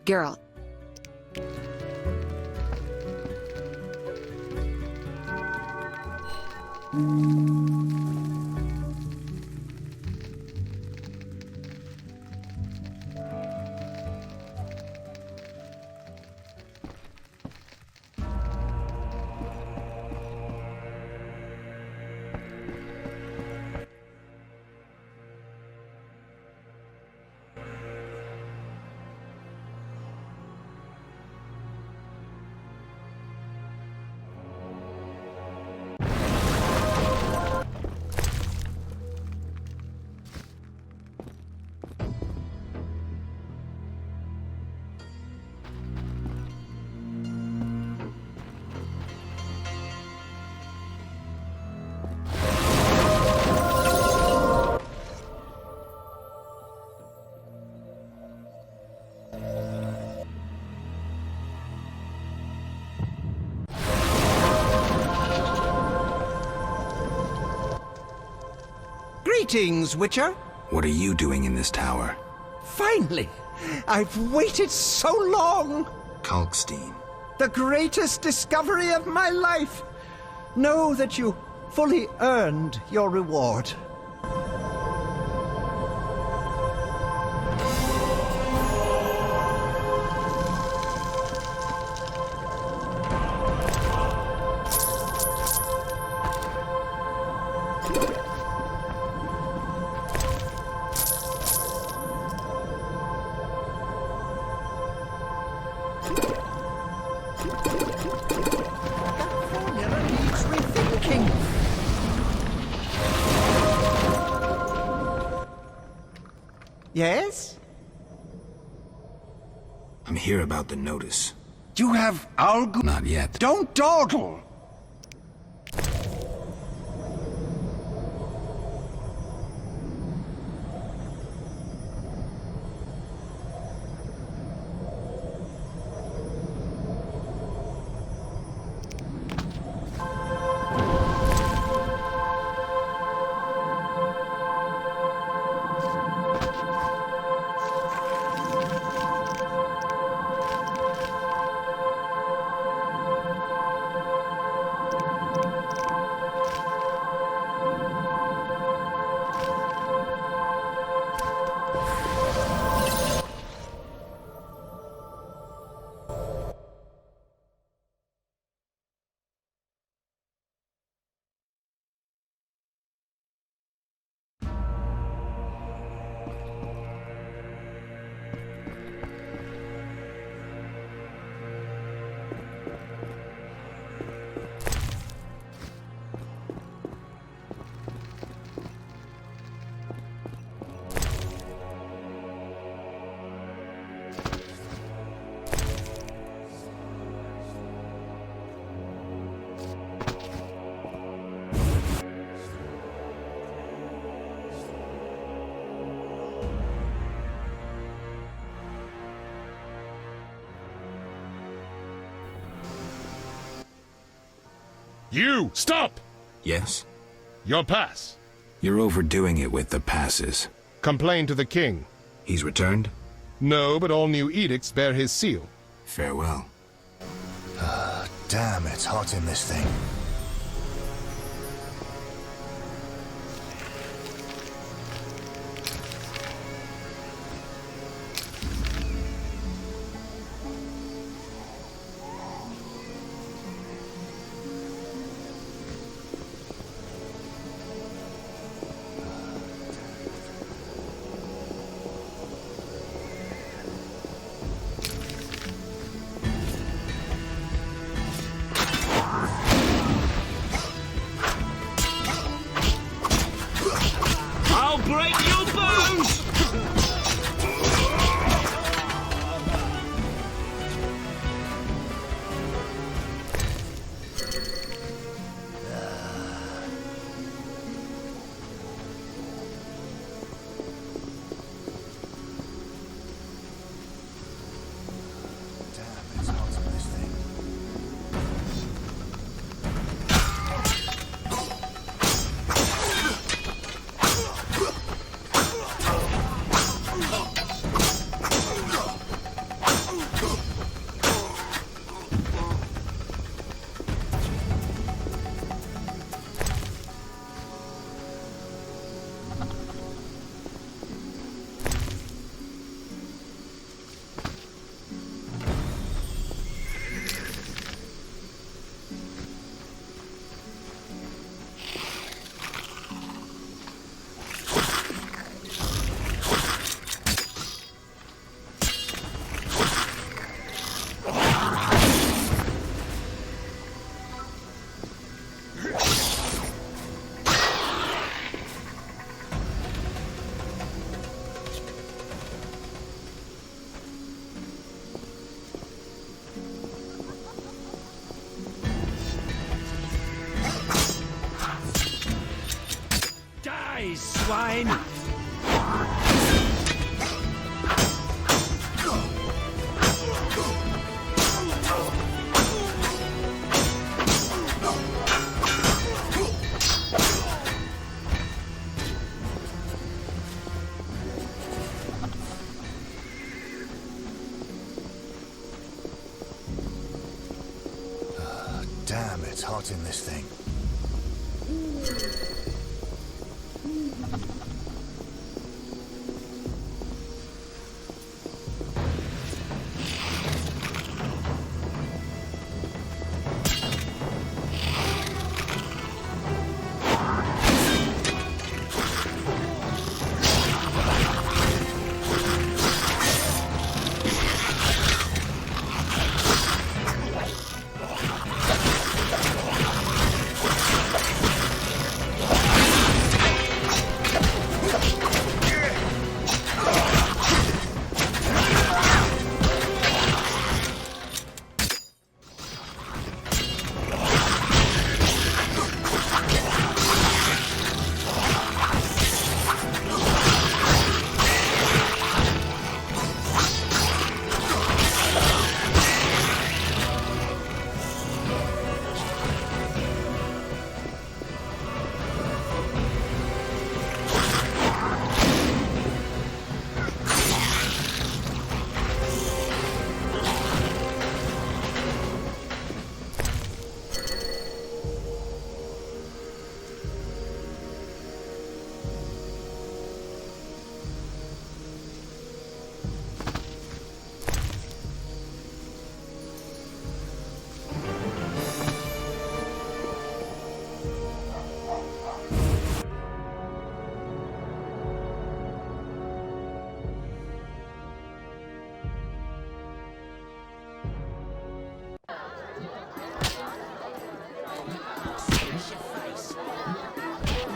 girl. Greetings, Witcher. What are you doing in this tower? Finally! I've waited so long! Kalkstein. The greatest discovery of my life! Know that you fully earned your reward. Yes? I'm here about the notice. You have Algu... Not yet. Don't dawdle! You! Stop! Yes? Your pass. You're overdoing it with the passes. Complain to the king. He's returned? No, but all new edicts bear his seal. Farewell. Damn, it's hot in this thing. Damn, it's hot in this thing.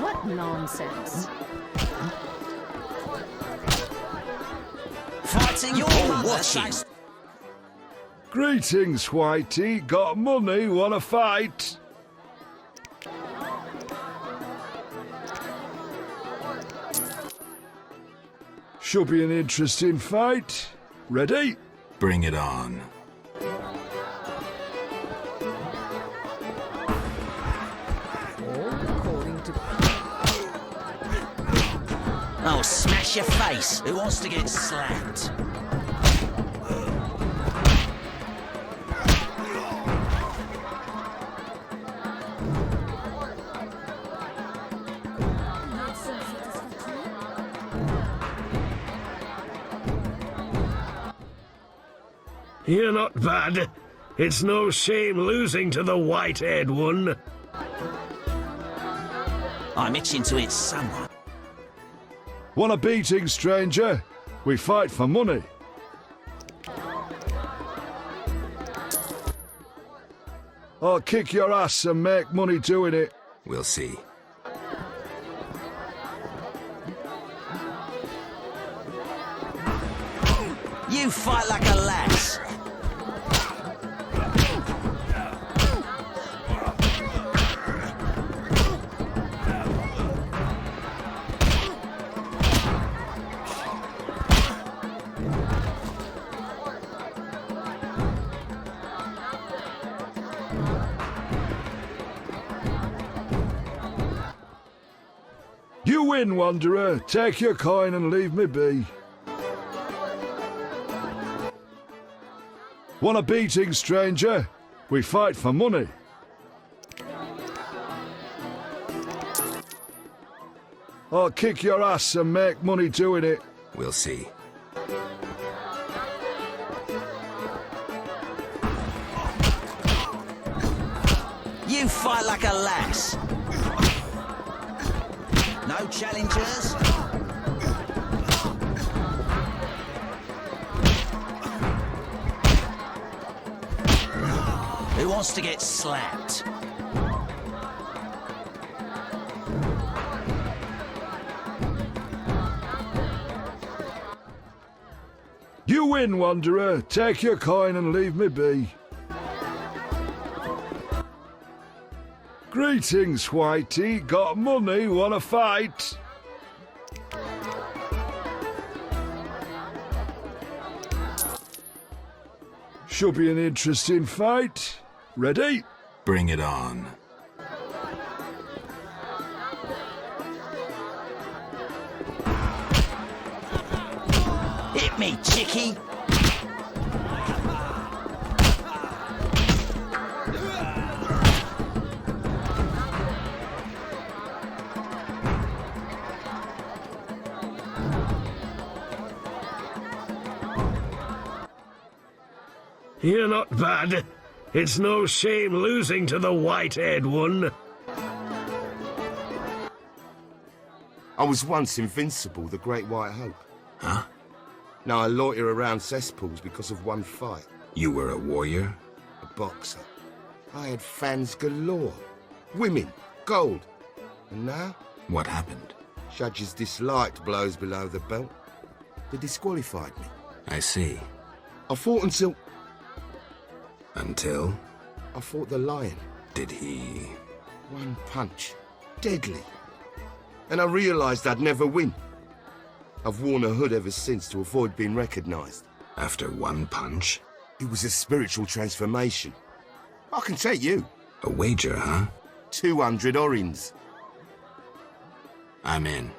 What nonsense. Fighting your watching. Greetings, Whitey. Got money? Wanna fight? Should be an interesting fight. Ready? Bring it on. Oh, smash your face. Who wants to get slapped? You're not bad. It's no shame losing to the white-haired one. I'm itching to hit someone. Want a beating, stranger? We fight for money. I'll kick your ass and make money doing it. We'll see. You fight like a lass. You win, Wanderer. Take your coin and leave me be. Want a beating, stranger? We fight for money. I'll kick your ass and make money doing it. We'll see. You fight like a lass. No challengers? Who wants to get slapped? You win, Wanderer. Take your coin and leave me be. Greetings, Whitey. Got money? Wanna fight? Should be an interesting fight. Ready? Bring it on. Hit me, chickie. You're not bad. It's no shame losing to the white-haired one. I was once invincible, the Great White Hope. Huh? Now I loiter around cesspools because of one fight. You were a warrior? A boxer. I had fans galore. Women, gold. And now? What happened? Judges disliked blows below the belt. They disqualified me. I see. I fought until... Until? I fought the lion. Did he... One punch. Deadly. And I realised I'd never win. I've worn a hood ever since to avoid being recognised. After one punch? It was a spiritual transformation. I can take you. A wager, huh? 200 orins. I'm in.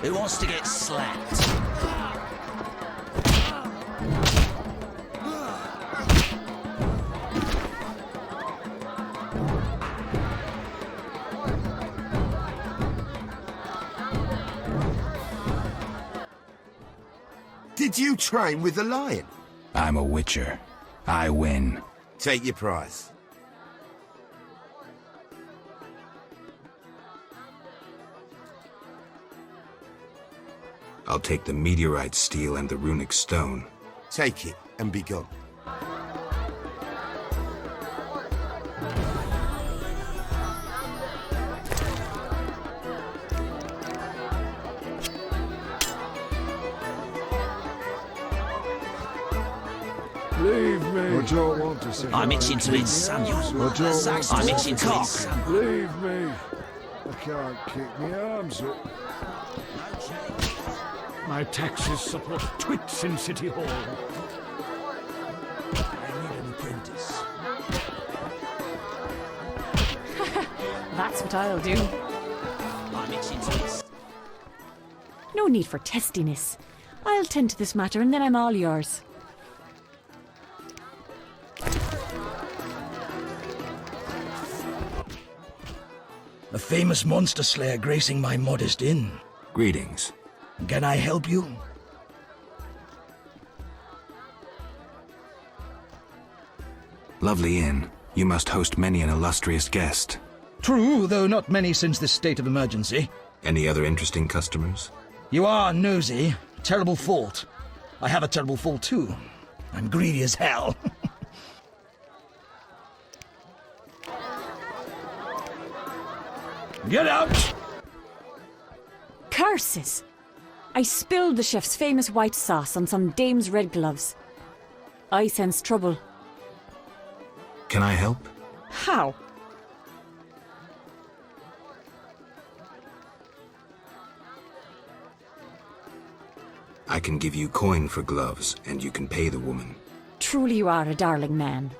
Who wants to get slapped? Did you train with the lion? I'm a witcher. I win. Take your prize. I'll take the meteorite steel and the runic stone. Take it and be gone. Leave me. I don't want to see. I'm itching to eat sandals. I'm itching to eat sandals. Leave me. I can't kick my arms up. My taxes support twits in City Hall. I need an apprentice. That's what I'll do. I'm itching to eat. No need for testiness. I'll tend to this matter and then I'm all yours. A famous monster slayer gracing my modest inn. Greetings. Can I help you? Lovely inn. You must host many an illustrious guest. True, though not many since this state of emergency. Any other interesting customers? You are nosy. Terrible fault. I have a terrible fault too. I'm greedy as hell. Get out! Curses! I spilled the chef's famous white sauce on some dame's red gloves. I sense trouble. Can I help? How? I can give you coin for gloves, and you can pay the woman. Truly you are a darling man.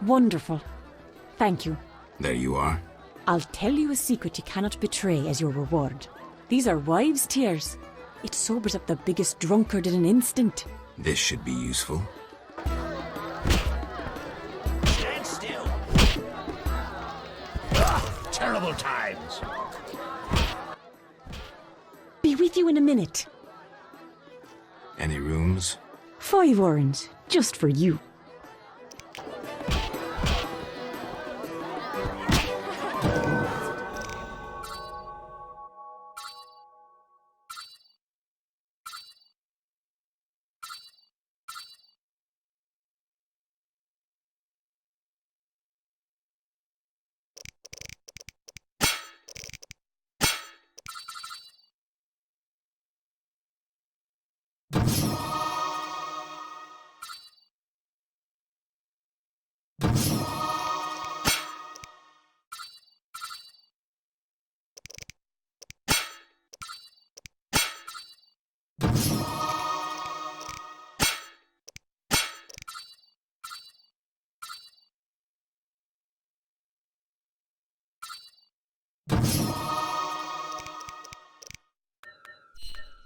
Wonderful. Thank you. There you are. I'll tell you a secret you cannot betray as your reward. These are wives' tears. It sobers up the biggest drunkard in an instant. This should be useful. Stand still. Terrible times. Be with you in a minute. Any rooms? 5 orange, just for you.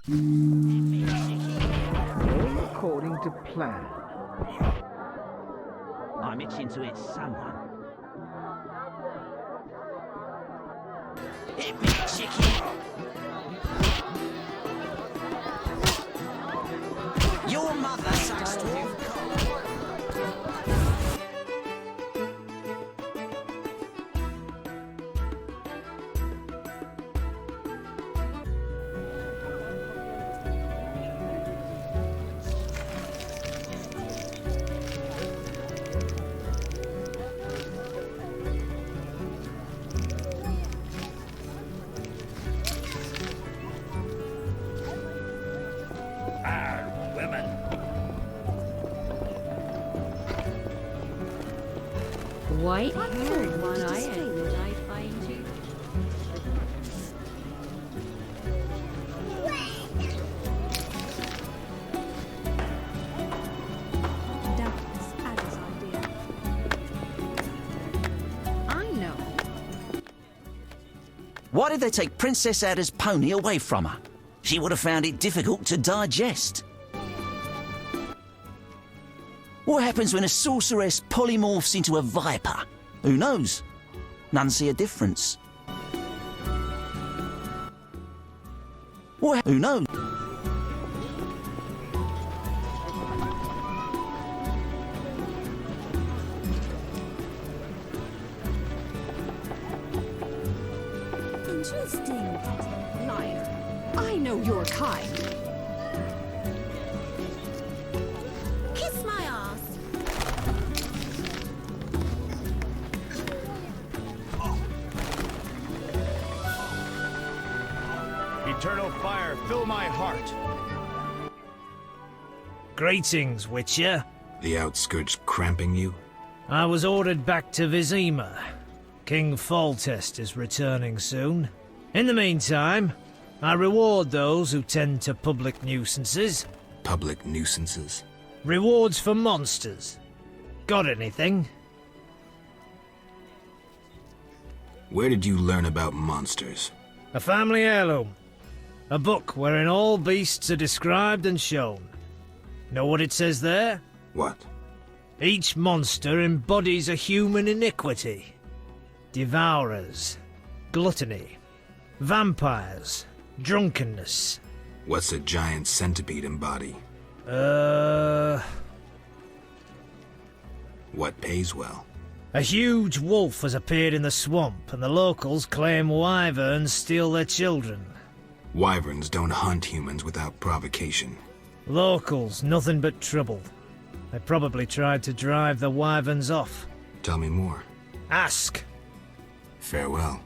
All according to plan. I'm itching to hit someone. Hit me, chicken! Your mother sucks 12 cocks. White-haired one, I find you. Doubtless Ada's idea. I know. Why did they take Princess Ada's pony away from her? She would have found it difficult to digest. What happens when a sorceress polymorphs into a viper? Who knows? None see a difference. Who knows? Interesting. Liar. I know your kind. Kiss my ass. Eternal fire, fill my heart. Greetings, Witcher. The outskirts cramping you? I was ordered back to Vizima. King Foltest is returning soon. In the meantime, I reward those who tend to public nuisances. Public nuisances? Rewards for monsters. Got anything? Where did you learn about monsters? A family heirloom. A book wherein all beasts are described and shown. Know what it says there? What? Each monster embodies a human iniquity. Devourers, gluttony, vampires, drunkenness. What's a giant centipede embody? What pays well? A huge wolf has appeared in the swamp, and the locals claim wyverns steal their children. Wyverns don't hunt humans without provocation. Locals, nothing but trouble. They probably tried to drive the wyverns off. Tell me more. Ask. Farewell.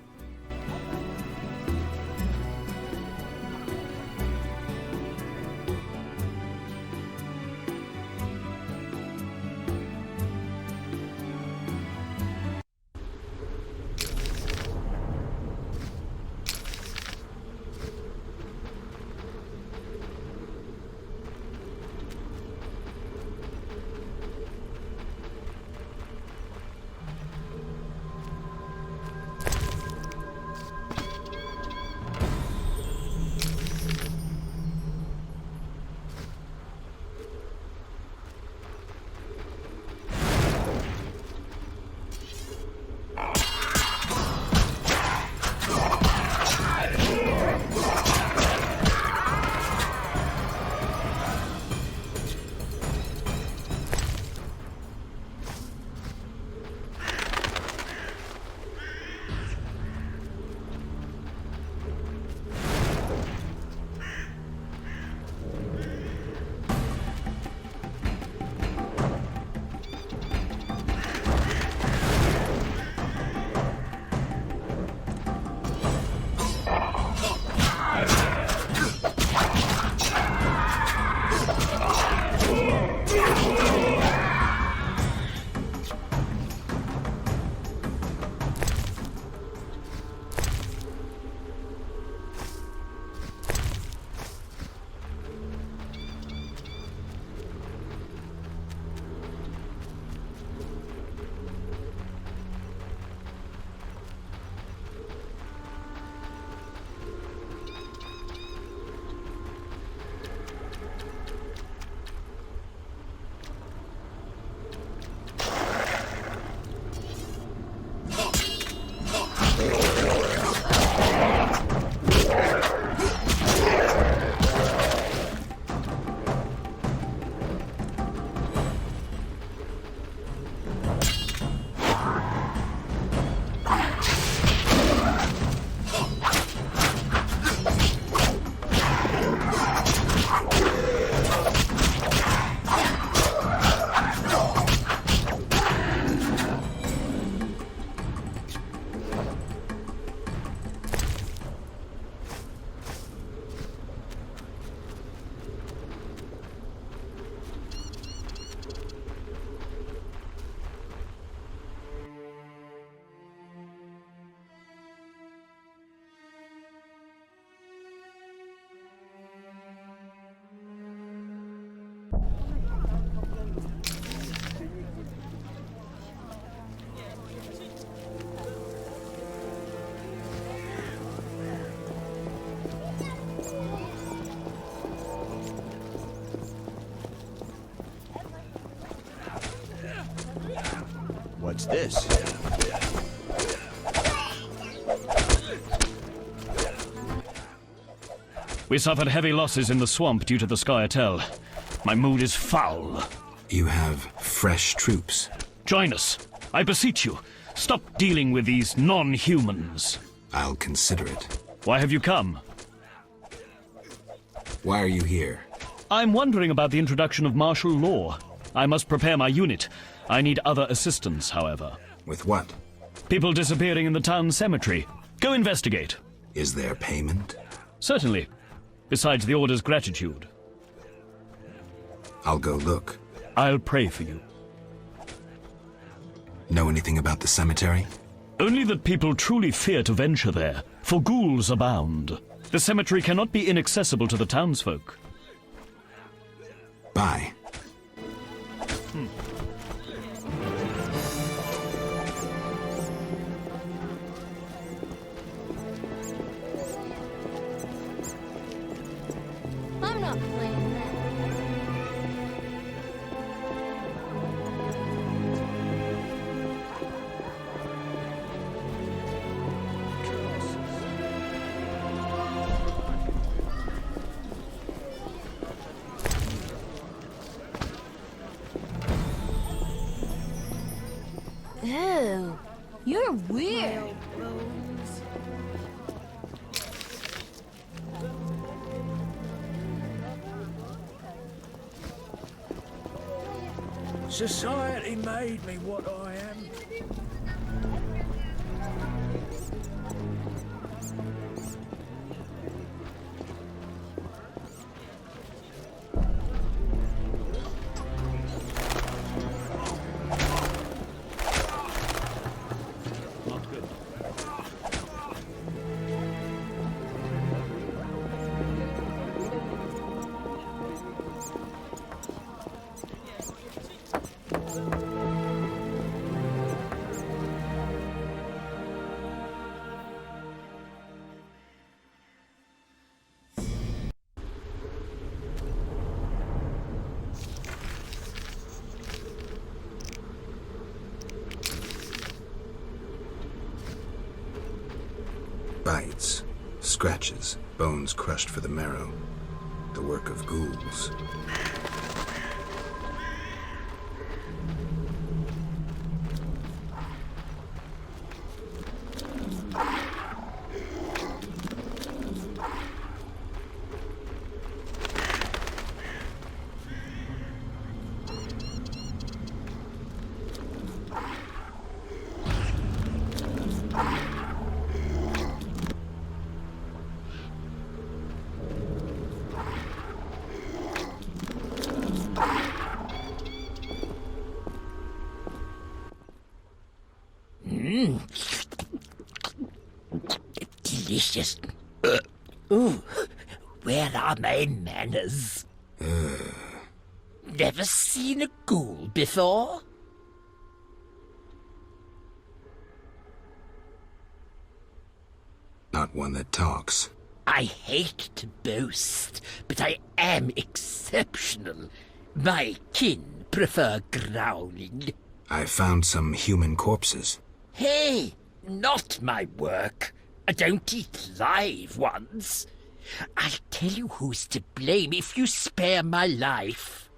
What's this? We suffered heavy losses in the swamp due to the Scoia'tael. My mood is foul. You have fresh troops. Join us. I beseech you. Stop dealing with these non-humans. I'll consider it. Why have you come? Why are you here? I'm wondering about the introduction of martial law. I must prepare my unit. I need other assistance, however. With what? People disappearing in the town cemetery. Go investigate. Is there payment? Certainly. Besides the order's gratitude. I'll go look. I'll pray for you. Know anything about the cemetery? Only that people truly fear to venture there, for ghouls abound. The cemetery cannot be inaccessible to the townsfolk. Bye. I'm not playing that. Ew, you're weird. Society made me what I am. Bites, scratches, bones crushed for the marrow. The work of ghouls. Delicious. Ooh, where are my manners? Never seen a ghoul before? Not one that talks. I hate to boast, but I am exceptional. My kin prefer growling. I found some human corpses. Hey, not my work. I don't eat live ones. I'll tell you who's to blame if you spare my life.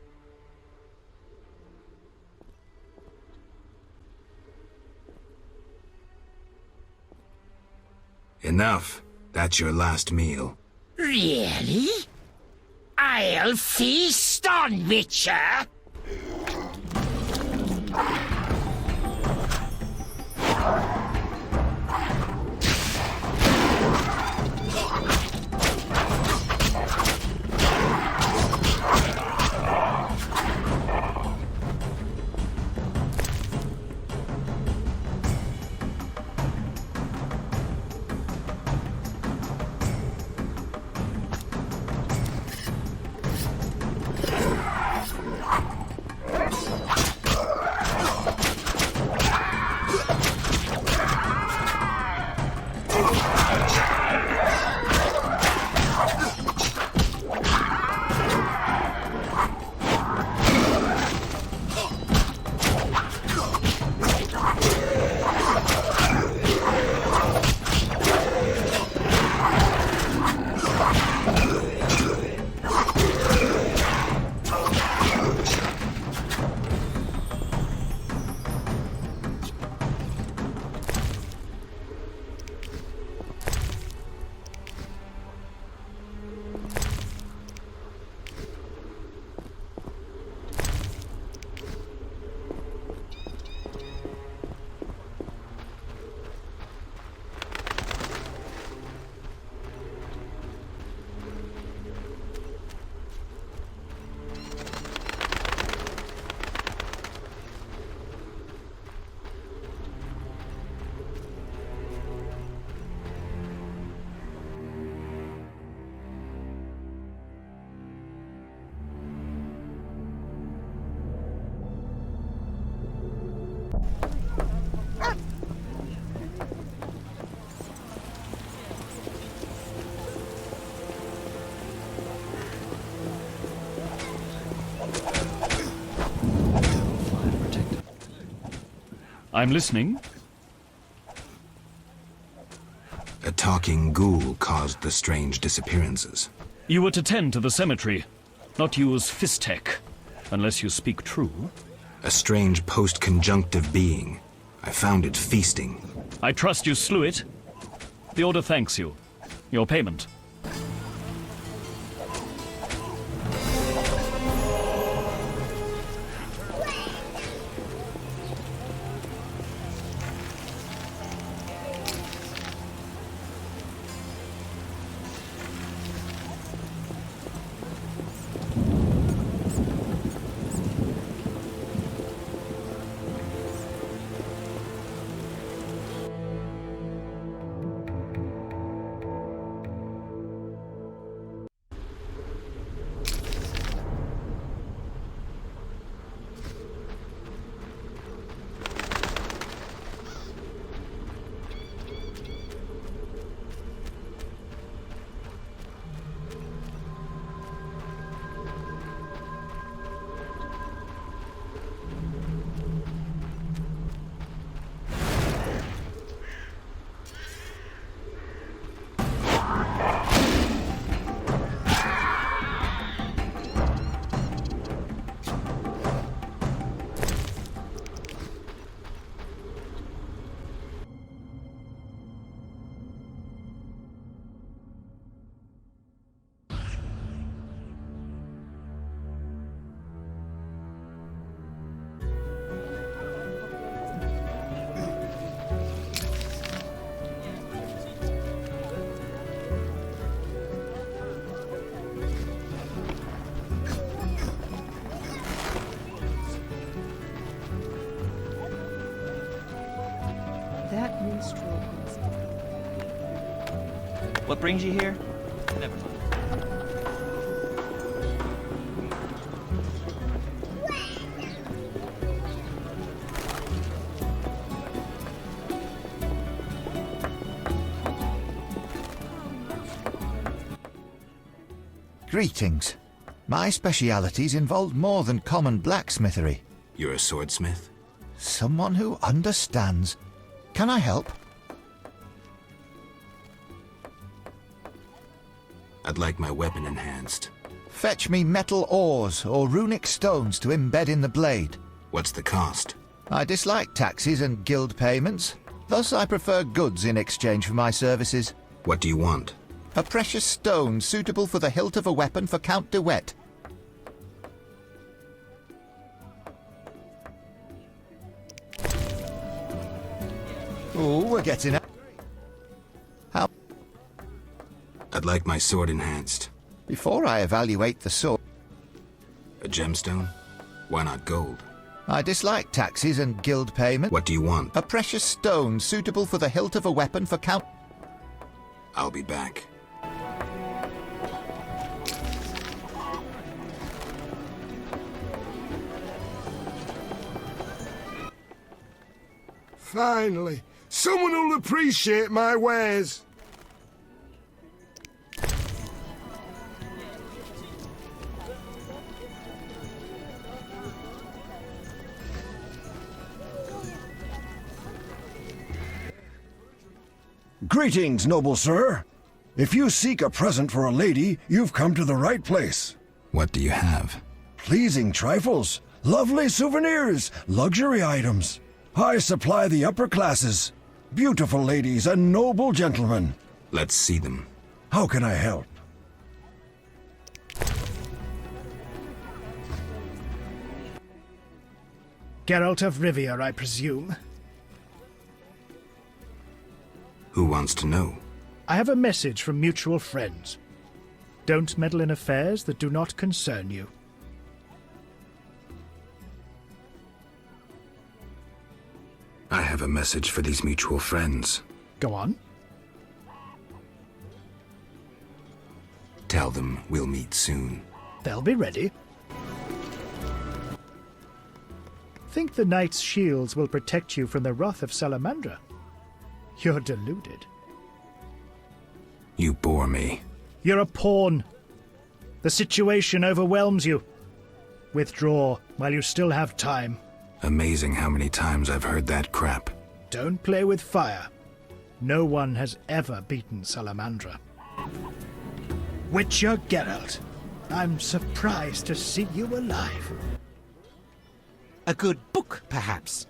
Enough. That's your last meal. Really? I'll feast on Witcher. I'm listening. A talking ghoul caused the strange disappearances. You were to tend to the cemetery, not use fist tech, unless you speak true. A strange post-conjunctive being. I found it feasting. I trust you slew it. The Order thanks you. Your payment. That minstrel. What brings you here? Never mind. Greetings. My specialities involve more than common blacksmithery. You're a swordsmith? Someone who understands. Can I help? I'd like my weapon enhanced. Fetch me metal ores or runic stones to embed in the blade. What's the cost? I dislike taxes and guild payments. Thus I prefer goods in exchange for my services. What do you want? A precious stone suitable for the hilt of a weapon for Count de Wet. Oh, we're getting out. How? I'd like my sword enhanced. Before I evaluate the sword... A gemstone? Why not gold? I dislike taxes and guild payment. What do you want? A precious stone suitable for the hilt of a weapon for Count... I'll be back. Finally, someone who'll appreciate my wares. Greetings, noble sir. If you seek a present for a lady, you've come to the right place. What do you have? Pleasing trifles, lovely souvenirs, luxury items. I supply the upper classes, beautiful ladies and noble gentlemen. Let's see them. How can I help? Geralt of Rivia, I presume. Who wants to know? I have a message from mutual friends. Don't meddle in affairs that do not concern you. I have a message for these mutual friends. Go on. Tell them we'll meet soon. They'll be ready. Think the knight's shields will protect you from the wrath of Salamandra? You're deluded. You bore me. You're a pawn. The situation overwhelms you. Withdraw while you still have time. Amazing how many times I've heard that crap. Don't play with fire. No one has ever beaten Salamandra. Witcher Geralt, I'm surprised to see you alive. A good book, perhaps?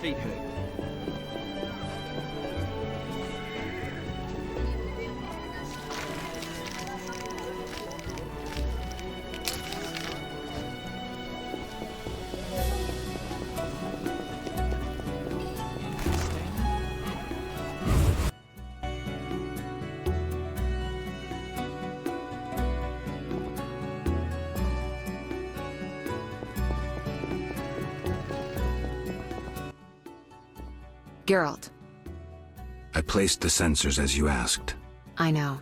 Feet hurt. Geralt. I placed the sensors as you asked. I know.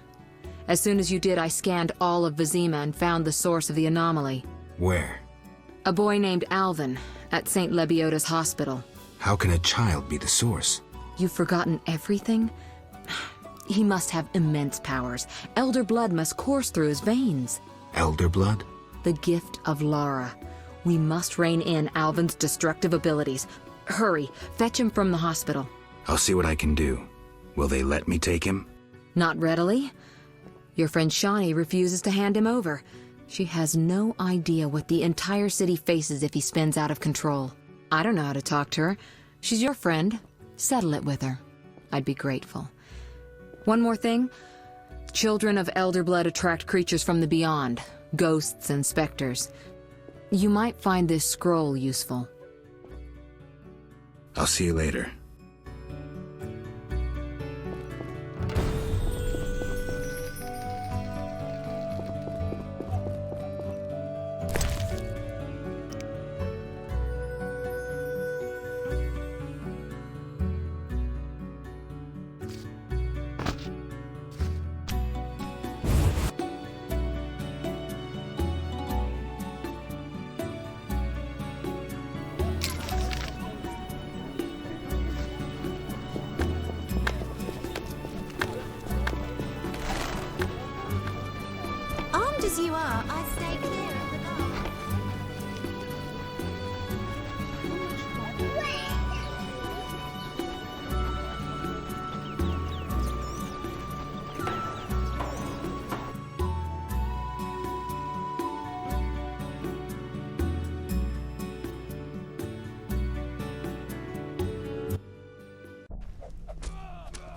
As soon as you did, I scanned all of Vizima and found the source of the anomaly. Where? A boy named Alvin, at St. Lebioda's hospital. How can a child be the source? You've forgotten everything? He must have immense powers. Elder blood must course through his veins. Elder blood? The gift of Lara. We must rein in Alvin's destructive abilities. Hurry, fetch him from the hospital. I'll see what I can do. Will they let me take him? Not readily. Your friend Shawnee refuses to hand him over. She has no idea what the entire city faces if he spins out of control. I don't know how to talk to her. She's your friend. Settle it with her. I'd be grateful. One more thing. Children of elder blood attract creatures from the beyond. Ghosts and specters. You might find this scroll useful. I'll see you later. As you are, I stay clear of the dark.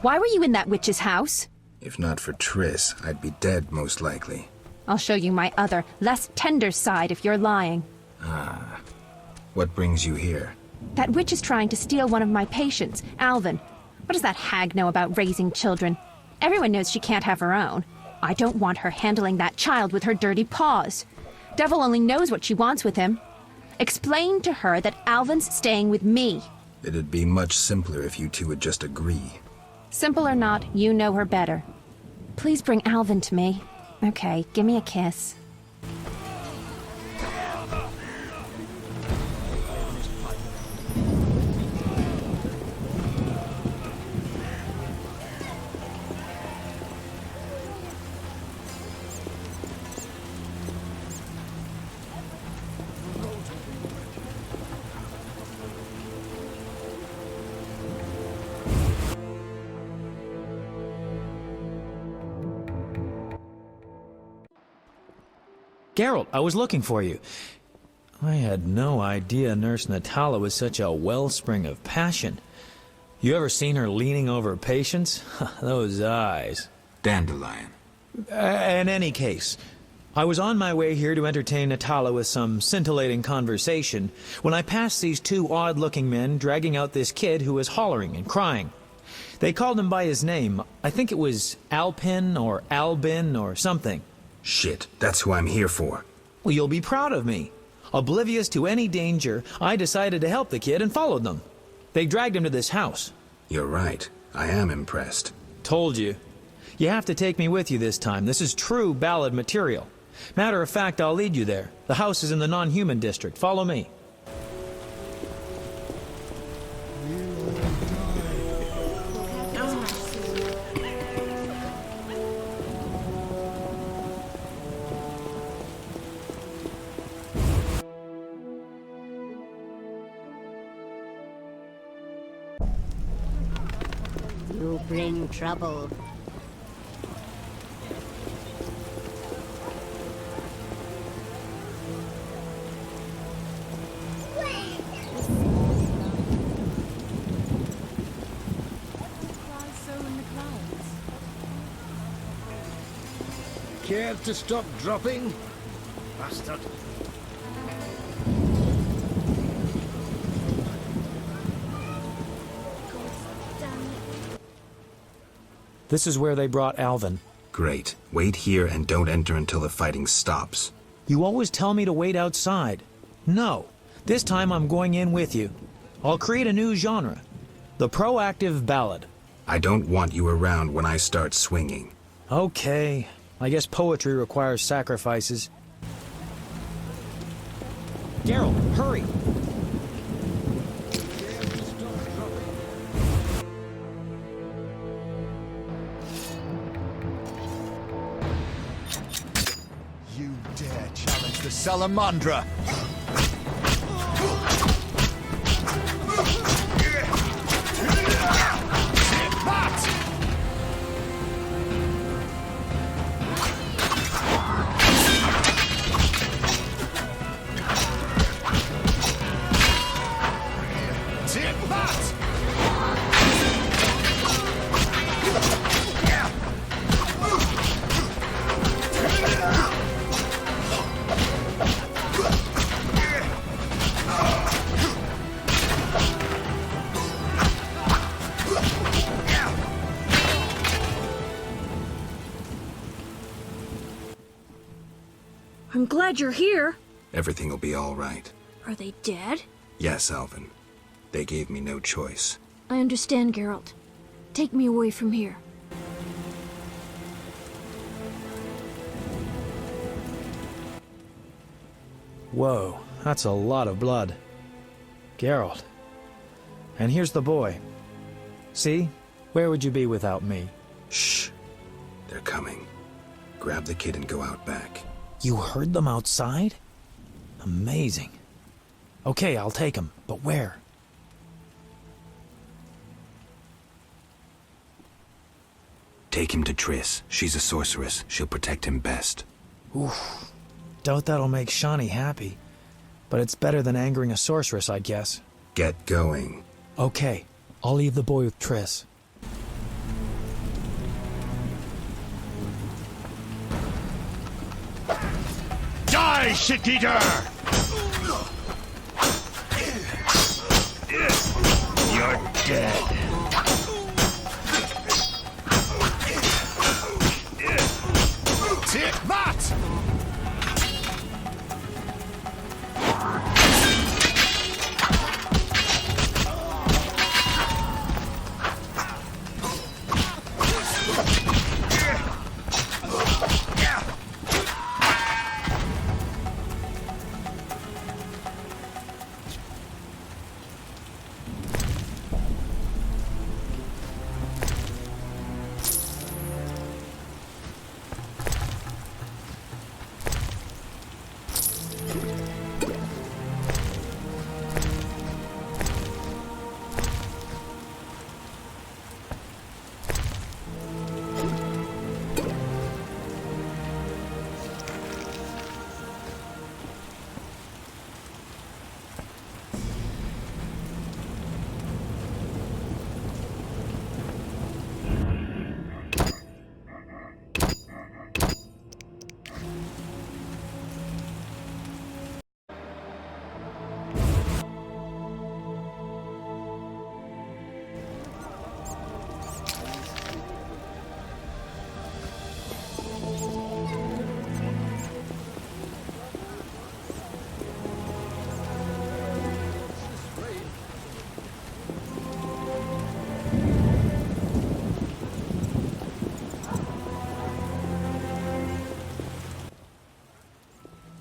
Why were you in that witch's house? If not for Triss, I'd be dead most likely. I'll show you my other, less tender side if you're lying. Ah. What brings you here? That witch is trying to steal one of my patients, Alvin. What does that hag know about raising children? Everyone knows she can't have her own. I don't want her handling that child with her dirty paws. Devil only knows what she wants with him. Explain to her that Alvin's staying with me. It'd be much simpler if you two would just agree. Simple or not, you know her better. Please bring Alvin to me. Okay, give me a kiss. Geralt, I was looking for you. I had no idea Nurse Natala was such a wellspring of passion. You ever seen her leaning over patients? Those eyes. Dandelion. In any case, I was on my way here to entertain Natala with some scintillating conversation when I passed these two odd-looking men dragging out this kid who was hollering and crying. They called him by his name. I think it was Alpin or Albin or something. Shit, that's who I'm here for. Well, you'll be proud of me. Oblivious to any danger, I decided to help the kid and followed them. They dragged him to this house. You're right. I am impressed. Told you. You have to take me with you this time. This is true ballad material. Matter of fact, I'll lead you there. The house is in the non-human district. Follow me. You bring trouble. Care to stop dropping? Bastard. This is where they brought Alvin. Great. Wait here and don't enter until the fighting stops. You always tell me to wait outside. No. This time I'm going in with you. I'll create a new genre. The proactive ballad. I don't want you around when I start swinging. Okay. I guess poetry requires sacrifices. Geralt, hurry! You dare challenge the Salamandra! I'm glad you're here. Everything will be all right. Are they dead? Yes, Alvin. They gave me no choice. I understand, Geralt. Take me away from here. Whoa, that's a lot of blood. Geralt. And here's the boy. See? Where would you be without me? Shh. They're coming. Grab the kid and go out back. You heard them outside? Amazing. Okay, I'll take him, but where? Take him to Triss. She's a sorceress. She'll protect him best. Oof. Doubt that'll make Shani happy. But it's better than angering a sorceress, I guess. Get going. Okay, I'll leave the boy with Triss. Die, shit-eater! You're dead. Take that!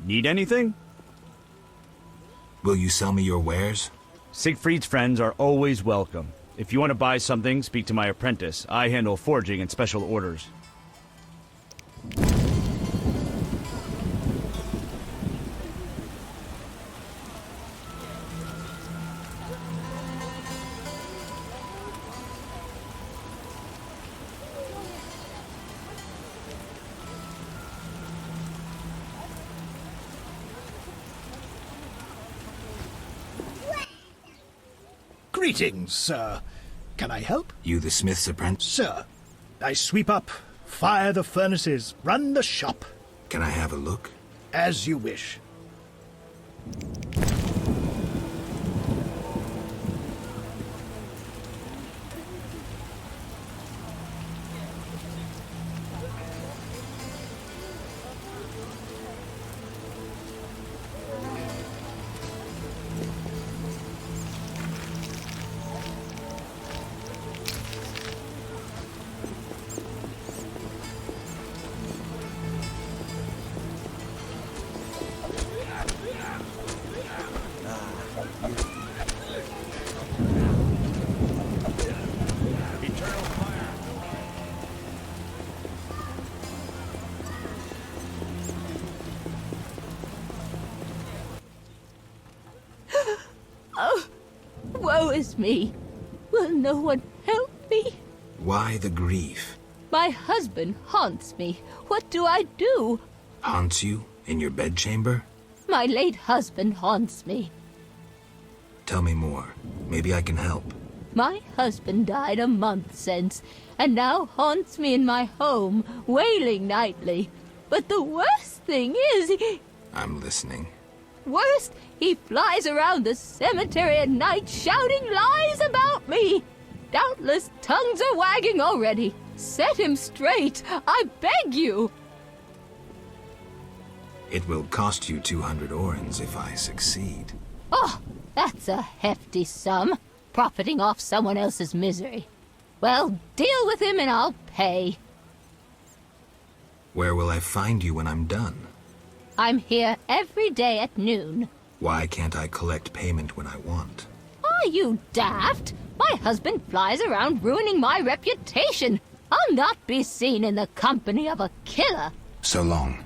Need anything? Will you sell me your wares? Siegfried's friends are always welcome. If you want to buy something, speak to my apprentice. I handle forging and special orders. Greetings, sir. Can I help? You the smith's apprentice? Sir, I sweep up, fire the furnaces, run the shop. Can I have a look? As you wish. Woe is me. Will no one help me? Why the grief? My husband haunts me. What do I do? Haunts you? In your bedchamber? My late husband haunts me. Tell me more. Maybe I can help. My husband died a month since, and now haunts me in my home, wailing nightly. But the worst thing is, I'm listening. Worst, he flies around the cemetery at night shouting lies about me. Doubtless tongues are wagging already. Set him straight, I beg you. It will cost you 200 orens if I succeed. Oh, that's a hefty sum, profiting off someone else's misery. Well, deal with him and I'll pay. Where will I find you when I'm done? I'm here every day at noon. Why can't I collect payment when I want? Are you daft? My husband flies around ruining my reputation. I'll not be seen in the company of a killer. So long.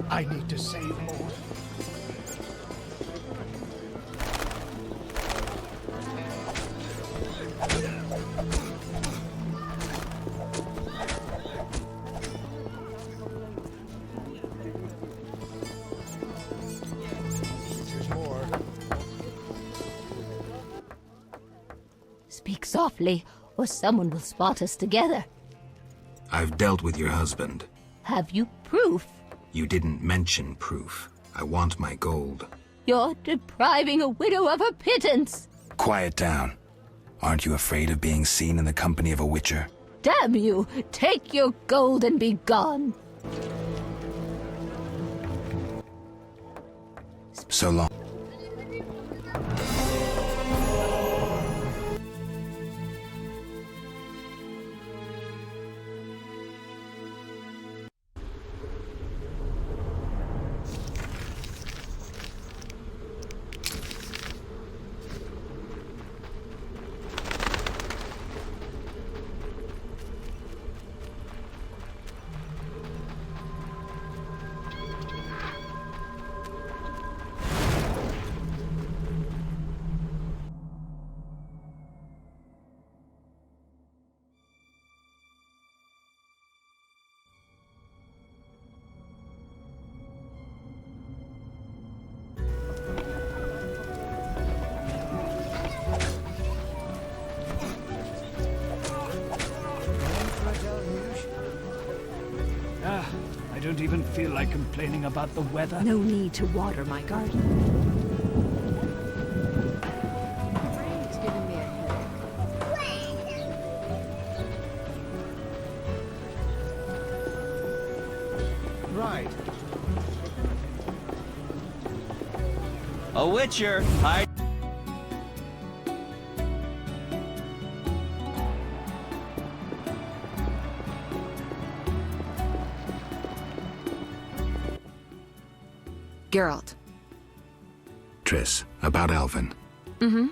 I need to save more. Speak softly, or someone will spot us together. I've dealt with your husband. Have you proof? You didn't mention proof. I want my gold. You're depriving a widow of her pittance. Quiet down. Aren't you afraid of being seen in the company of a witcher? Damn you! Take your gold and be gone. So long. I don't even feel like complaining about the weather. No need to water my garden. Rain's giving me a headache. Right. A witcher! Hi. Geralt. Triss, about Alvin. Mm-hmm.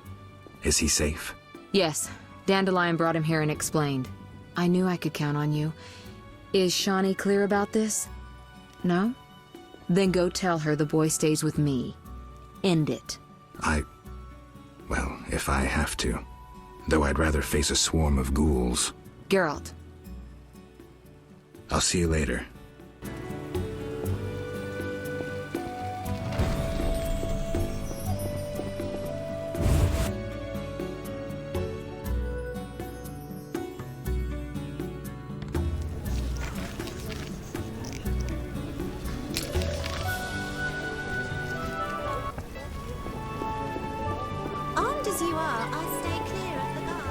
Is he safe? Yes. Dandelion brought him here and explained. I knew I could count on you. Is Shawnee clear about this? No? Then go tell her the boy stays with me. End it. Well, if I have to. Though I'd rather face a swarm of ghouls. Geralt. I'll see you later. Armed as you are, I stay clear of the guard.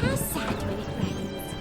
How sad when it rains.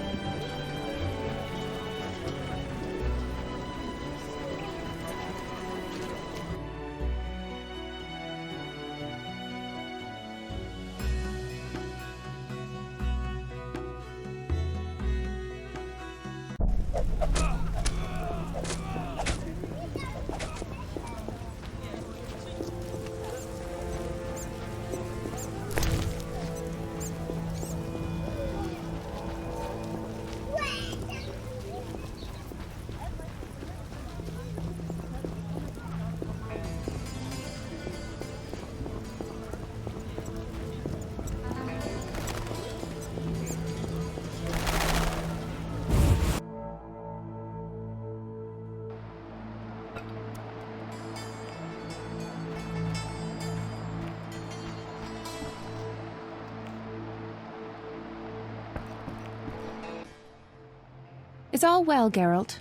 Is all well, Geralt?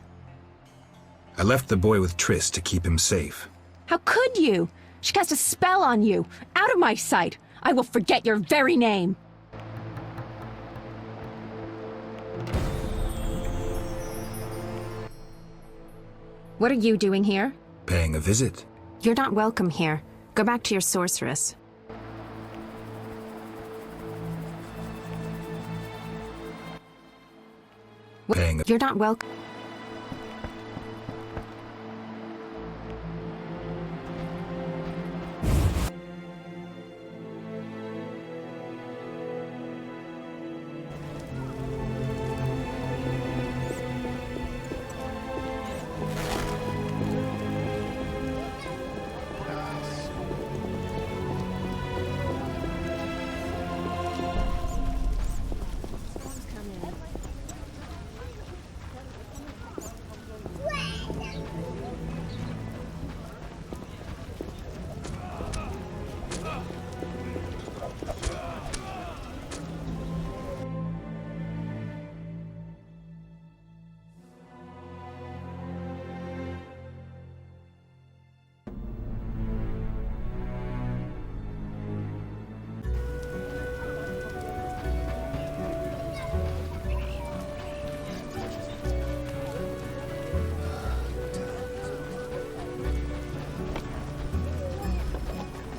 I left the boy with Triss to keep him safe. How could you? She cast a spell on you. Out of my sight. I will forget your very name. What are you doing here? Paying a visit. You're not welcome here. Go back to your sorceress. You're not welcome.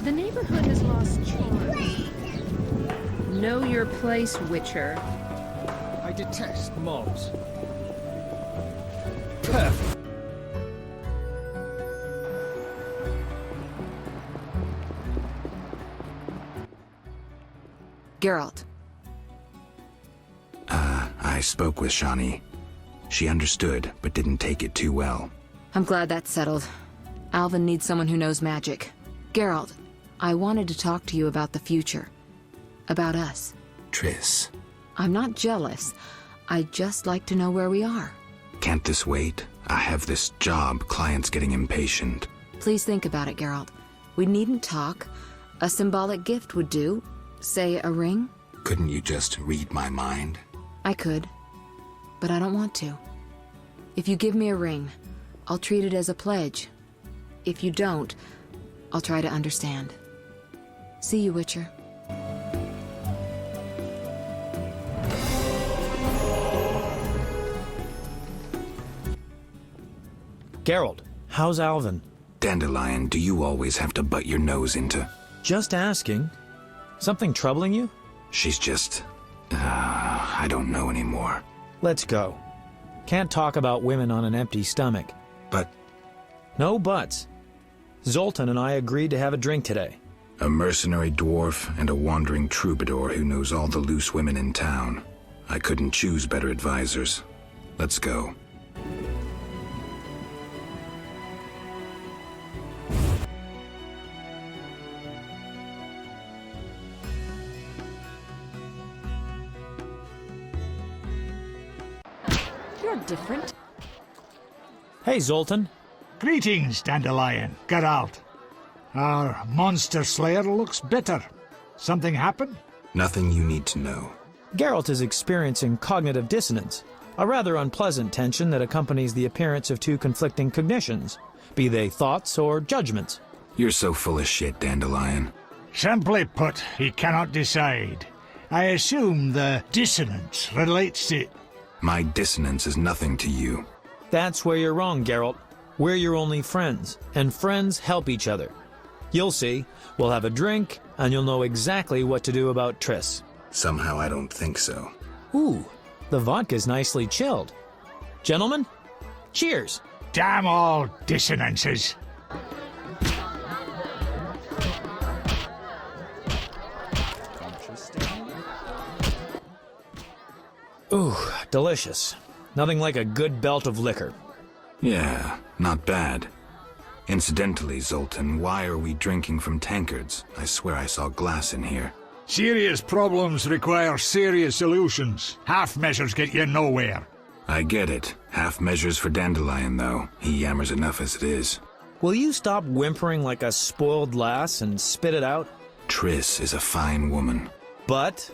The neighborhood has lost charm. Know your place, Witcher. I detest mobs. Perfect. Geralt. I spoke with Shani. She understood, but didn't take it too well. I'm glad that's settled. Alvin needs someone who knows magic. Geralt, I wanted to talk to you about the future. About us. Triss. I'm not jealous. I'd just like to know where we are. Can't this wait? I have this job. Client's getting impatient. Please think about it, Geralt. We needn't talk. A symbolic gift would do. Say, a ring? Couldn't you just read my mind? I could, but I don't want to. If you give me a ring, I'll treat it as a pledge. If you don't, I'll try to understand. See you, Witcher. Geralt, how's Alvin? Dandelion, do you always have to butt your nose into? Just asking. Something troubling you? She's just... I don't know anymore. Let's go. Can't talk about women on an empty stomach. But... No buts. Zoltan and I agreed to have a drink today. A mercenary dwarf and a wandering troubadour who knows all the loose women in town. I couldn't choose better advisors. Let's go. You're different. Hey, Zoltan. Greetings, Dandelion. Geralt. Our monster slayer looks bitter. Something happened? Nothing you need to know. Geralt is experiencing cognitive dissonance, a rather unpleasant tension that accompanies the appearance of two conflicting cognitions, be they thoughts or judgments. You're so full of shit, Dandelion. Simply put, he cannot decide. I assume the dissonance relates to... My dissonance is nothing to you. That's where you're wrong, Geralt. We're your only friends, and friends help each other. You'll see. We'll have a drink, and you'll know exactly what to do about Triss. Somehow I don't think so. Ooh, the vodka's nicely chilled. Gentlemen, cheers. Damn all dissonances. Ooh, delicious. Nothing like a good belt of liquor. Yeah, not bad. Incidentally, Zoltan, why are we drinking from tankards? I swear I saw glass in here. Serious problems require serious solutions. Half measures get you nowhere. I get it. Half measures for Dandelion, though. He yammers enough as it is. Will you stop whimpering like a spoiled lass and spit it out? Triss is a fine woman. But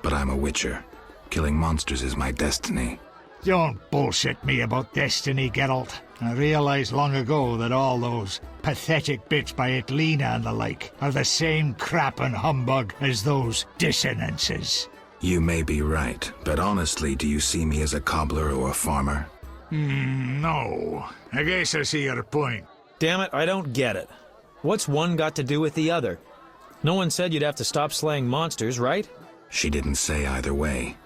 I'm a witcher. Killing monsters is my destiny. Don't bullshit me about destiny, Geralt. I realized long ago that all those pathetic bits by Etlina and the like are the same crap and humbug as those dissonances. You may be right, but honestly, do you see me as a cobbler or a farmer? No. I guess I see your point. Damn it, I don't get it. What's one got to do with the other? No one said you'd have to stop slaying monsters, right? She didn't say either way.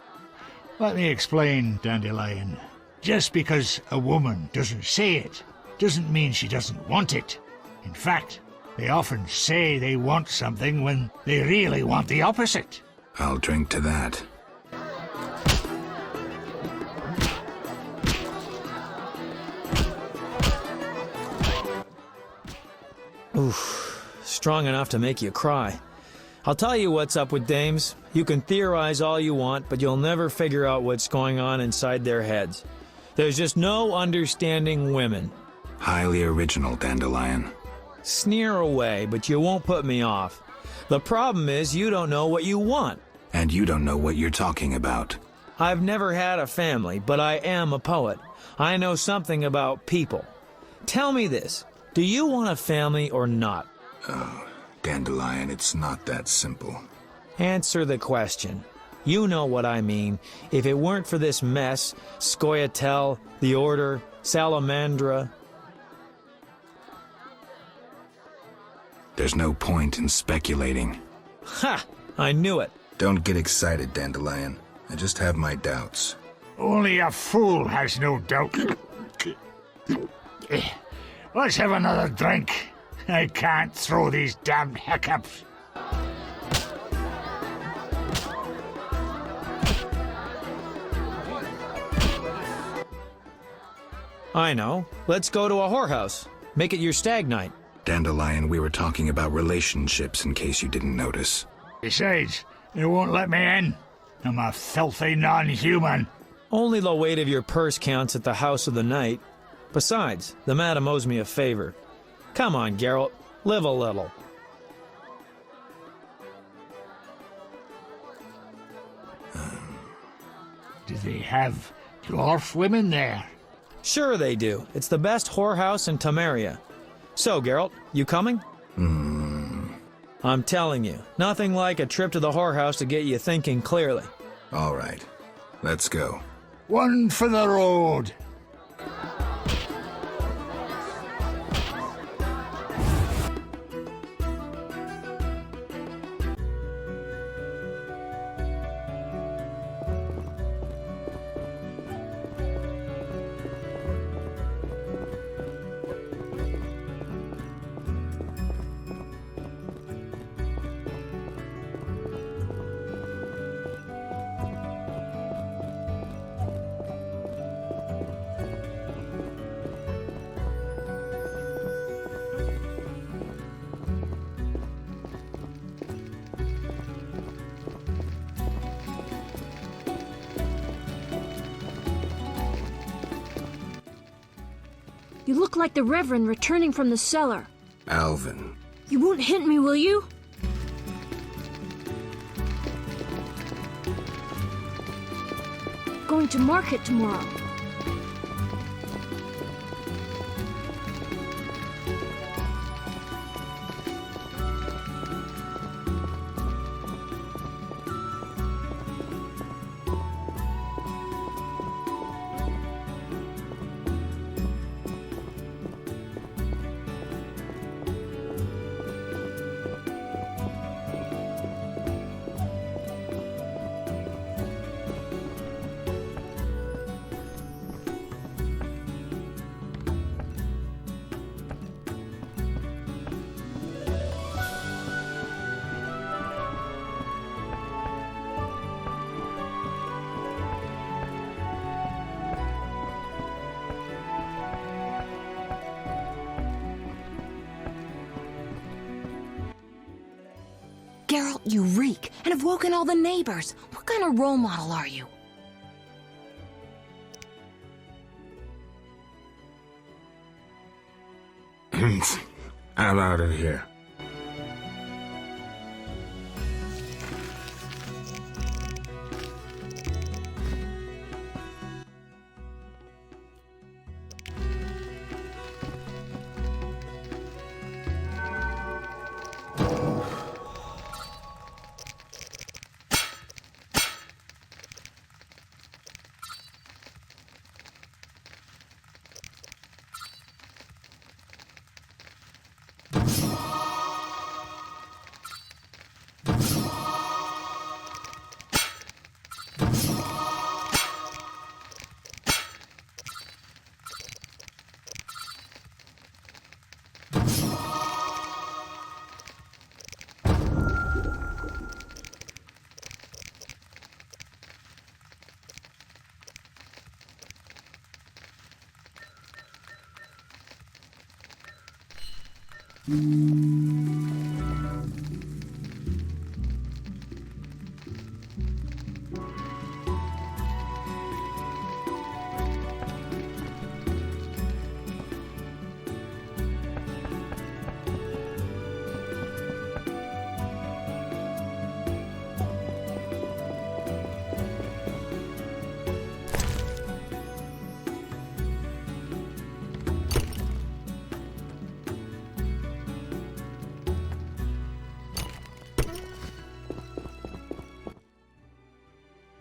Let me explain, Dandelion. Just because a woman doesn't say it, doesn't mean she doesn't want it. In fact, they often say they want something when they really want the opposite. I'll drink to that. Oof, strong enough to make you cry. I'll tell you what's up with dames. You can theorize all you want, but you'll never figure out what's going on inside their heads. There's just no understanding women. Highly original, Dandelion. Sneer away, but you won't put me off. The problem is you don't know what you want. And you don't know what you're talking about. I've never had a family, but I am a poet. I know something about people. Tell me this, do you want a family or not? Oh, Dandelion, it's not that simple. Answer the question. You know what I mean. If it weren't for this mess, Scoia'tael, the Order, Salamandra... There's no point in speculating. Ha! I knew it. Don't get excited, Dandelion. I just have my doubts. Only a fool has no doubt. Let's have another drink. I can't throw these damned hiccups. I know. Let's go to a whorehouse. Make it your stag night. Dandelion, we were talking about relationships in case you didn't notice. Besides, they won't let me in. I'm a filthy non-human. Only the weight of your purse counts at the house of the night. Besides, the madam owes me a favor. Come on, Geralt. Live a little. Do they have dwarf women there? Sure they do. It's the best whorehouse in Temeria. So, Geralt, you coming? I'm telling you, nothing like a trip to the whorehouse to get you thinking clearly. All right. Let's go. One for the road. You look like the Reverend returning from the cellar. Alvin. You won't hit me, will you? Going to market tomorrow. Geralt, you reek, and have woken all the neighbors. What kind of role model are you? I'm out of here.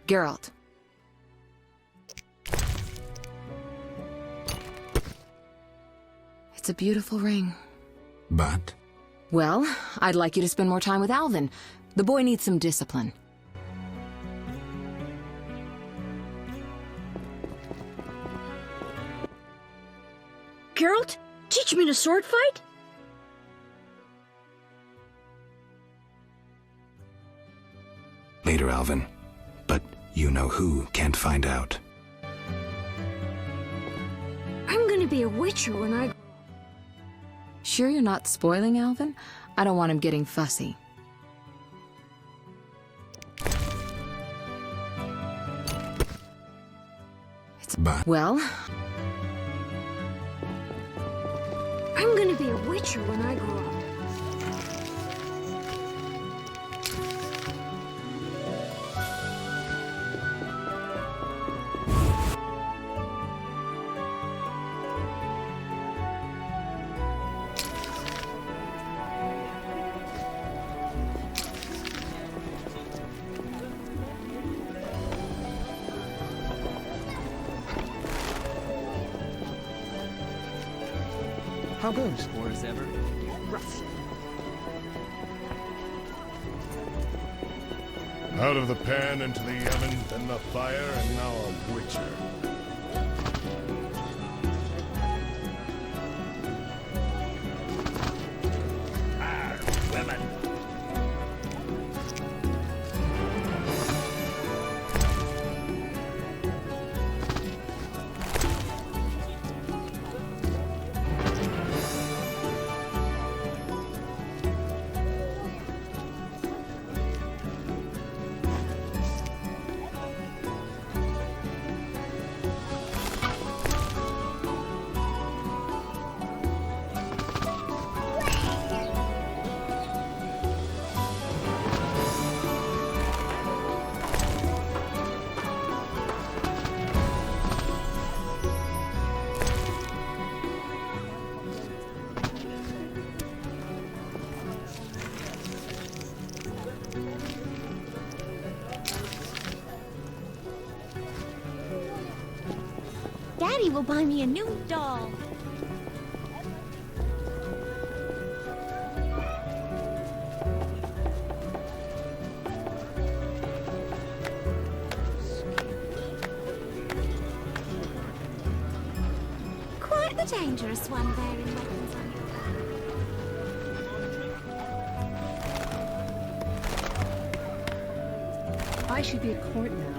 Geralt. It's a beautiful ring. But? Well, I'd like you to spend more time with Alvin. The boy needs some discipline. Geralt, teach me to sword fight? Later, Alvin. But you know who can't find out. I'm gonna be a witcher when I... Sure you're not spoiling Alvin? I don't want him getting fussy. But well... I'm gonna be a witcher when I grow up. How goes? Or as ever. Rough. Out of the pan into the oven, then the fire, and now a witcher. Women. Daddy will buy me a new doll. Quite the dangerous one bearing weapons on your back. I should be at court now.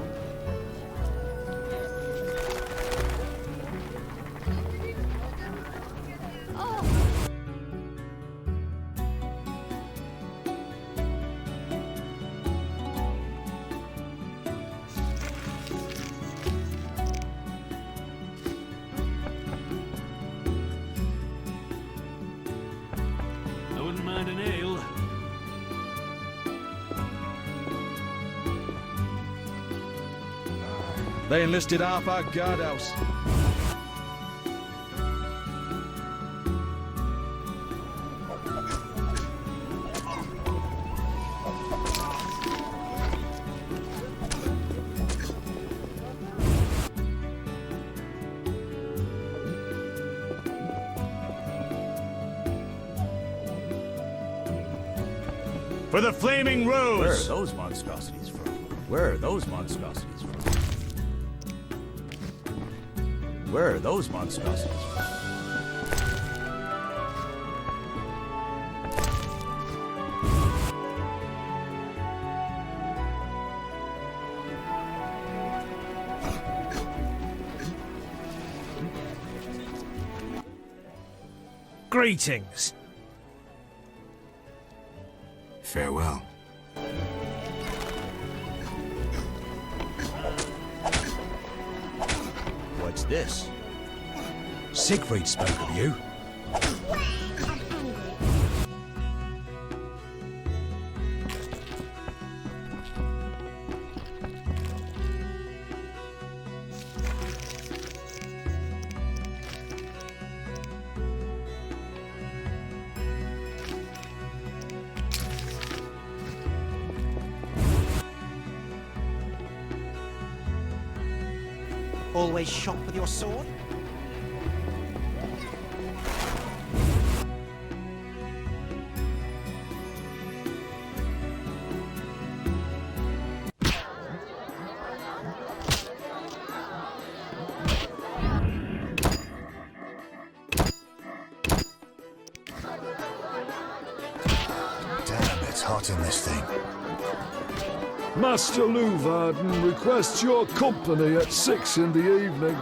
They enlisted half our guardhouse. For the Flaming Rose! Where are those monstrosities from? Where are those monstrosities from? Where are those monstrosities from? Greetings. Farewell. What's this? Siegfried spoke of you. Always shop with your sword? it's hot in this thing. Master Luvarden requests your company at 6 in the evening.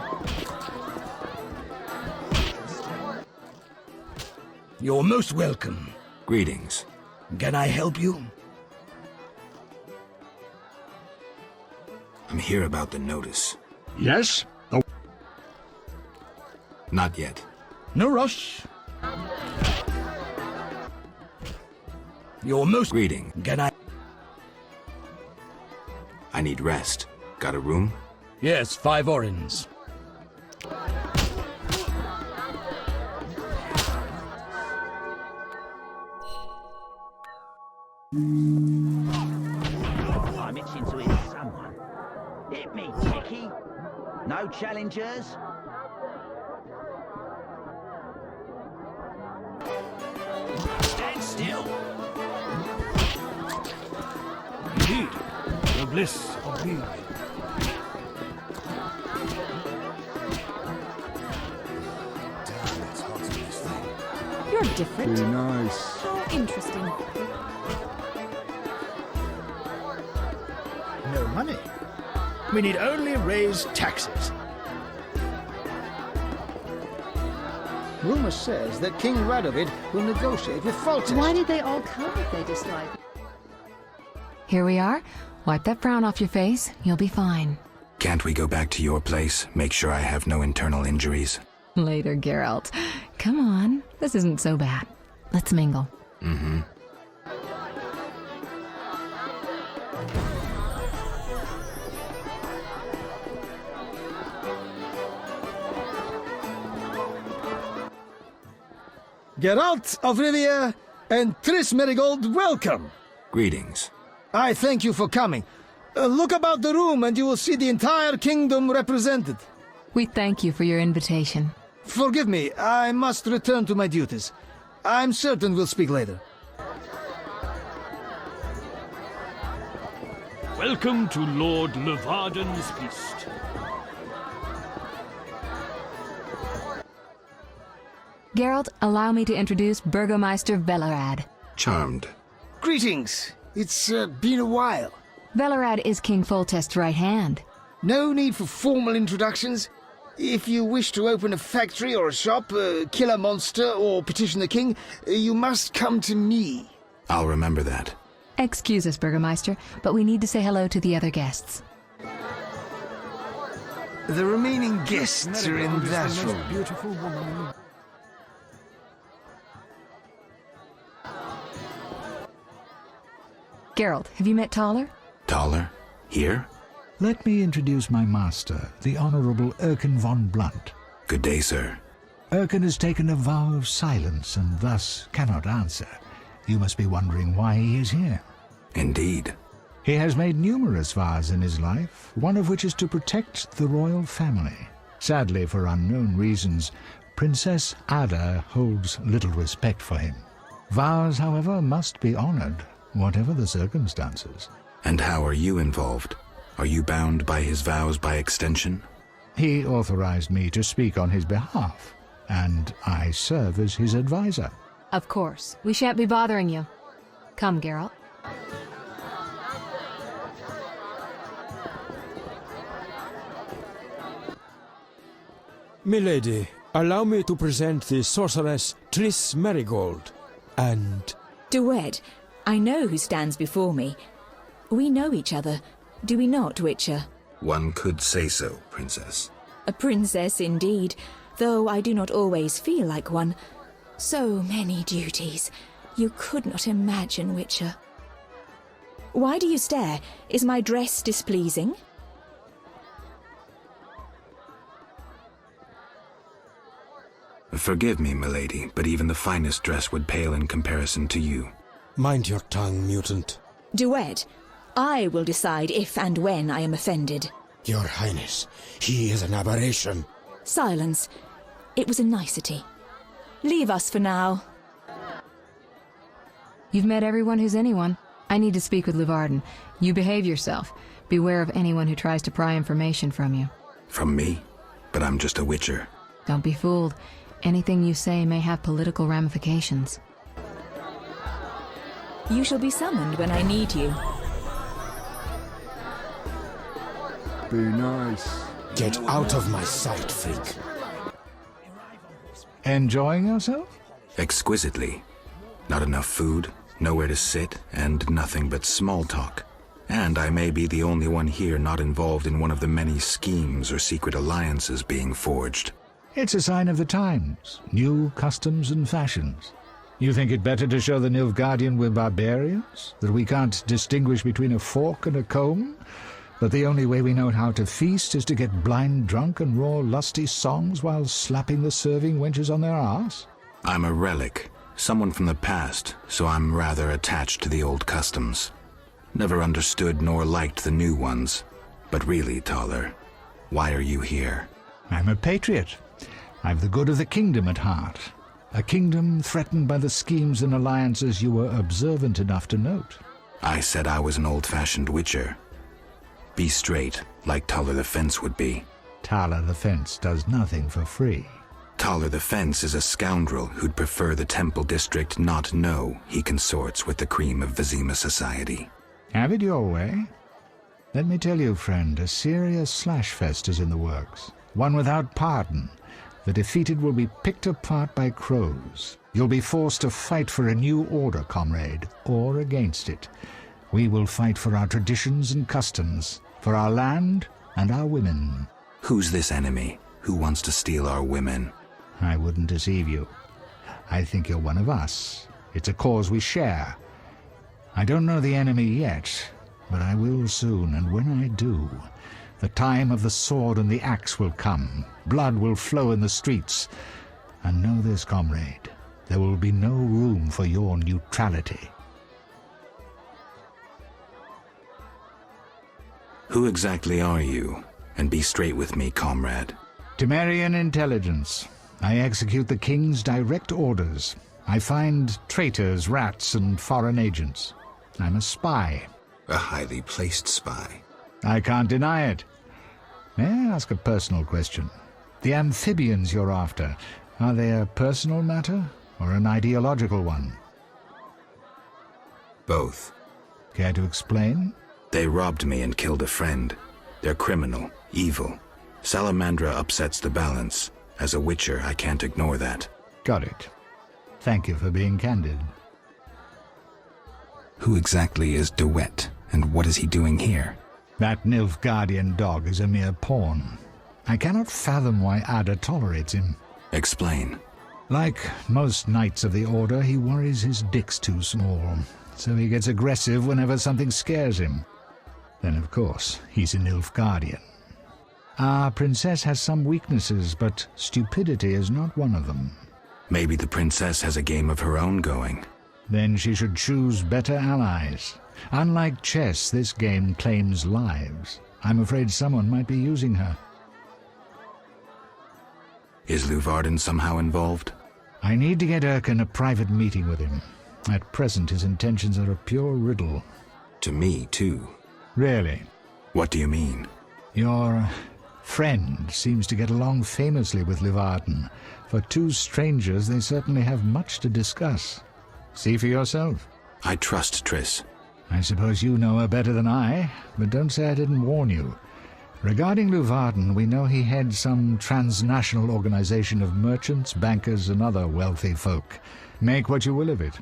You're most welcome. Greetings. Can I help you? I'm here about the notice. Yes? Oh. Not yet. No rush. You're most... Greeting. Can I need rest. Got a room? Yes, 5 orins. I'm itching to hit someone. Hit me, Chicky. No challengers? Stand still. Indeed, the bliss of being. Damn, it's hot in this thing. You're different. Be nice. How interesting. No money. We need only raise taxes. Rumour says that King Radovid will negotiate with Foltest. Why did they all come if they dislike? Here we are. Wipe that frown off your face. You'll be fine. Can't we go back to your place? Make sure I have no internal injuries. Later, Geralt. Come on. This isn't so bad. Let's mingle. Mm-hmm. Geralt of Rivia and Triss Merigold, welcome. Greetings. I thank you for coming. Look about the room and you will see the entire kingdom represented. We thank you for your invitation. Forgive me, I must return to my duties. I'm certain we'll speak later. Welcome to Lord Luvarden's feast. Geralt, allow me to introduce Burgomeister Velerad. Charmed. Greetings. It's been a while. Velerad is King Foltest's right hand. No need for formal introductions. If you wish to open a factory or a shop, kill a monster, or petition the king, you must come to me. I'll remember that. Excuse us, Burgomeister, but we need to say hello to the other guests. The remaining guests are in that room. Beautiful woman. Geralt, have you met Taller? Taller? Here? Let me introduce my master, the Honourable Erkin von Blunt. Good day, sir. Erkin has taken a vow of silence and thus cannot answer. You must be wondering why he is here. Indeed. He has made numerous vows in his life, one of which is to protect the royal family. Sadly, for unknown reasons, Princess Ada holds little respect for him. Vows, however, must be honoured, whatever the circumstances. And how are you involved? Are you bound by his vows by extension? He authorized me to speak on his behalf, and I serve as his advisor. Of course. We shan't be bothering you. Come, Geralt. Milady, allow me to present the sorceress Triss Merigold, and... Duet, I know who stands before me. We know each other, do we not, Witcher? One could say so, Princess. A princess indeed, though I do not always feel like one. So many duties. You could not imagine, Witcher. Why do you stare? Is my dress displeasing? Forgive me, milady, but even the finest dress would pale in comparison to you. Mind your tongue, mutant. Duet, I will decide if and when I am offended. Your Highness, he is an aberration. Silence. It was a nicety. Leave us for now. You've met everyone who's anyone. I need to speak with Luvarden. You behave yourself. Beware of anyone who tries to pry information from you. From me? But I'm just a witcher. Don't be fooled. Anything you say may have political ramifications. You shall be summoned when I need you. Be nice. Get out of my sight, freak. Enjoying yourself? Exquisitely. Not enough food, nowhere to sit, and nothing but small talk. And I may be the only one here not involved in one of the many schemes or secret alliances being forged. It's a sign of the times. New customs and fashions. You think it better to show the Nilfgaardian we're barbarians? That we can't distinguish between a fork and a comb? That the only way we know how to feast is to get blind drunk and roar lusty songs while slapping the serving wenches on their arse? I'm a relic, someone from the past, so I'm rather attached to the old customs. Never understood nor liked the new ones. But really, Taller, why are you here? I'm a patriot. I've the good of the kingdom at heart. A kingdom threatened by the schemes and alliances you were observant enough to note. I said I was an old-fashioned witcher. Be straight, like Taller the Fence would be. Taller the Fence does nothing for free. Taller the Fence is a scoundrel who'd prefer the Temple District not know he consorts with the cream of Vizima society. Have it your way. Let me tell you, friend, a serious slashfest is in the works. One without pardon. The defeated will be picked apart by crows. You'll be forced to fight for a new order, comrade, or against it. We will fight for our traditions and customs, for our land and our women. Who's this enemy? Who wants to steal our women? I wouldn't deceive you. I think you're one of us. It's a cause we share. I don't know the enemy yet, but I will soon, and when I do, the time of the sword and the axe will come. Blood will flow in the streets. And know this, comrade, there will be no room for your neutrality. Who exactly are you? And be straight with me, comrade. Temerian intelligence. I execute the king's direct orders. I find traitors, rats, and foreign agents. I'm a spy. A highly placed spy. I can't deny it. May I ask a personal question? The amphibians you're after, are they a personal matter or an ideological one? Both. Care to explain? They robbed me and killed a friend. They're criminal, evil. Salamandra upsets the balance. As a witcher, I can't ignore that. Got it. Thank you for being candid. Who exactly is DeWitt, and what is he doing here? That Nilfgaardian dog is a mere pawn. I cannot fathom why Ada tolerates him. Explain. Like most knights of the Order, he worries his dick's too small, so he gets aggressive whenever something scares him. Then, of course, he's a Nilfgaardian. Our princess has some weaknesses, but stupidity is not one of them. Maybe the princess has a game of her own going. Then she should choose better allies. Unlike chess, this game claims lives. I'm afraid someone might be using her. Is Luvarden somehow involved? I need to get Erkin a private meeting with him. At present, his intentions are a pure riddle. To me, too. Really? What do you mean? Your friend seems to get along famously with Luvarden. For two strangers, they certainly have much to discuss. See for yourself. I trust Triss. I suppose you know her better than I, but don't say I didn't warn you. Regarding Luvarden, we know he heads some transnational organization of merchants, bankers, and other wealthy folk. Make what you will of it.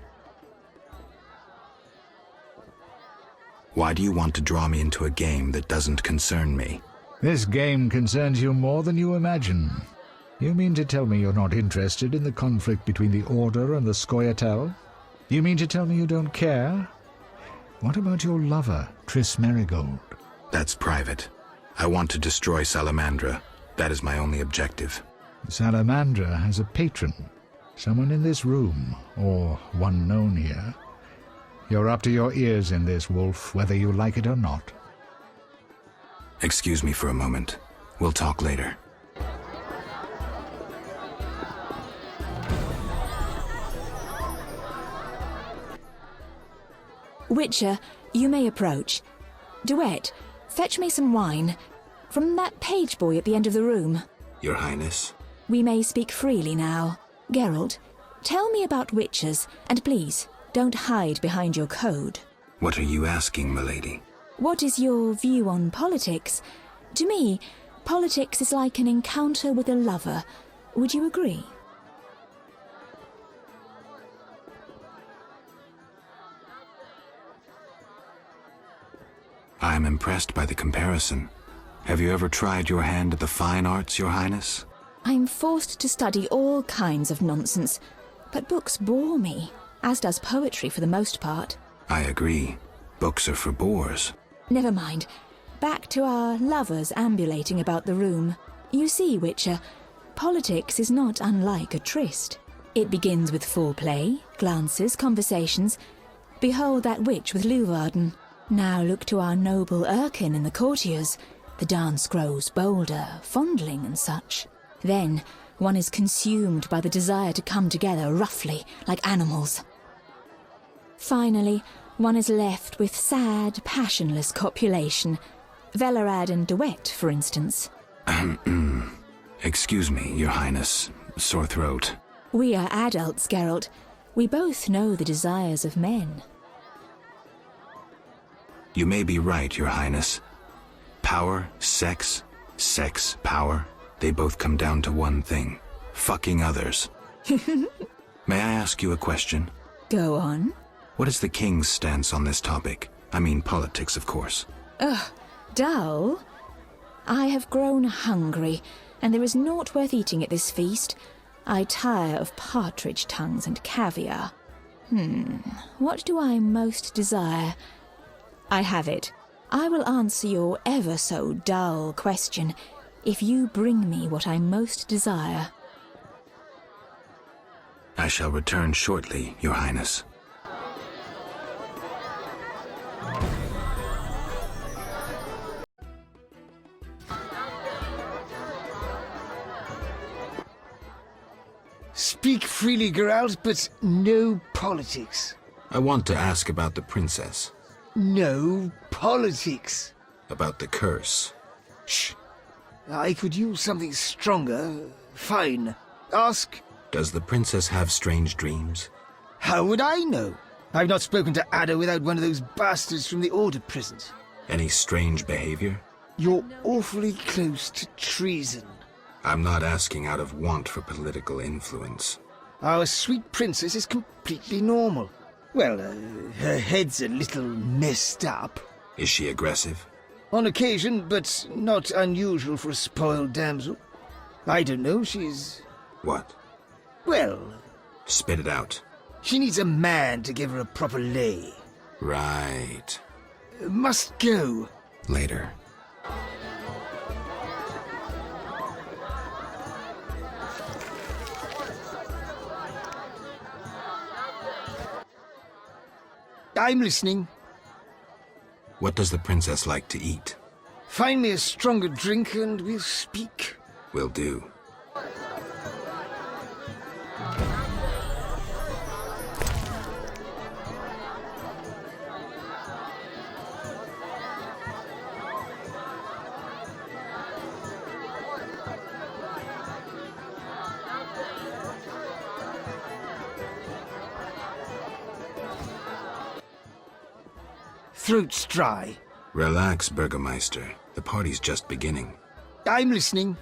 Why do you want to draw me into a game that doesn't concern me? This game concerns you more than you imagine. You mean to tell me you're not interested in the conflict between the Order and the Scoia'tael? You mean to tell me you don't care? What about your lover, Triss Merigold? That's private. I want to destroy Salamandra. That is my only objective. Salamandra has a patron. Someone in this room, or one known here. You're up to your ears in this, Wolf, whether you like it or not. Excuse me for a moment. We'll talk later. Witcher, you may approach. Duet, fetch me some wine. From that page boy at the end of the room. Your Highness? We may speak freely now. Geralt, tell me about witchers, and please, Don't hide behind your code. What are you asking, milady? What is your view on politics? To me, politics is like an encounter with a lover. Would you agree? I'm impressed by the comparison. Have you ever tried your hand at the fine arts, Your Highness? I'm forced to study all kinds of nonsense, but books bore me, as does poetry for the most part. I agree. Books are for bores. Never mind. Back to our lovers ambulating about the room. You see, Witcher, politics is not unlike a tryst. It begins with foreplay, glances, conversations. Behold that witch with Leuwarden. Now look to our noble Erkin and the courtiers. The dance grows bolder, fondling and such. Then one is consumed by the desire to come together roughly, like animals. Finally, one is left with sad, passionless copulation. Velerad and Duet, for instance. Excuse me, Your Highness. Sore throat. We are adults, Geralt. We both know the desires of men. You may be right, Your Highness. Power, sex, power, they both come down to one thing. Fucking others. May I ask you a question? Go on. What is the king's stance on this topic? I mean politics, of course. Ugh, dull? I have grown hungry, and there is naught worth eating at this feast. I tire of partridge tongues and caviar. What do I most desire? I have it. I will answer your ever so dull question if you bring me what I most desire. I shall return shortly, Your Highness. Speak freely, Geralt, but no politics. I want to ask about the princess. No politics. About the curse. Shh. I could use something stronger. Fine. Ask. Does the princess have strange dreams? How would I know? I've not spoken to Ada without one of those bastards from the Order prisons. Any strange behavior? You're awfully close to treason. I'm not asking out of want for political influence. Our sweet princess is completely normal. Well, her head's a little messed up. Is she aggressive? On occasion, but not unusual for a spoiled damsel. I don't know, she's... What? Well... Spit it out. She needs a man to give her a proper lay. Right. Must go. Later. I'm listening. What does the princess like to eat? Find me a stronger drink and we'll speak. Will do. Throat's dry. Relax, Burgermeister. The party's just beginning. I'm listening.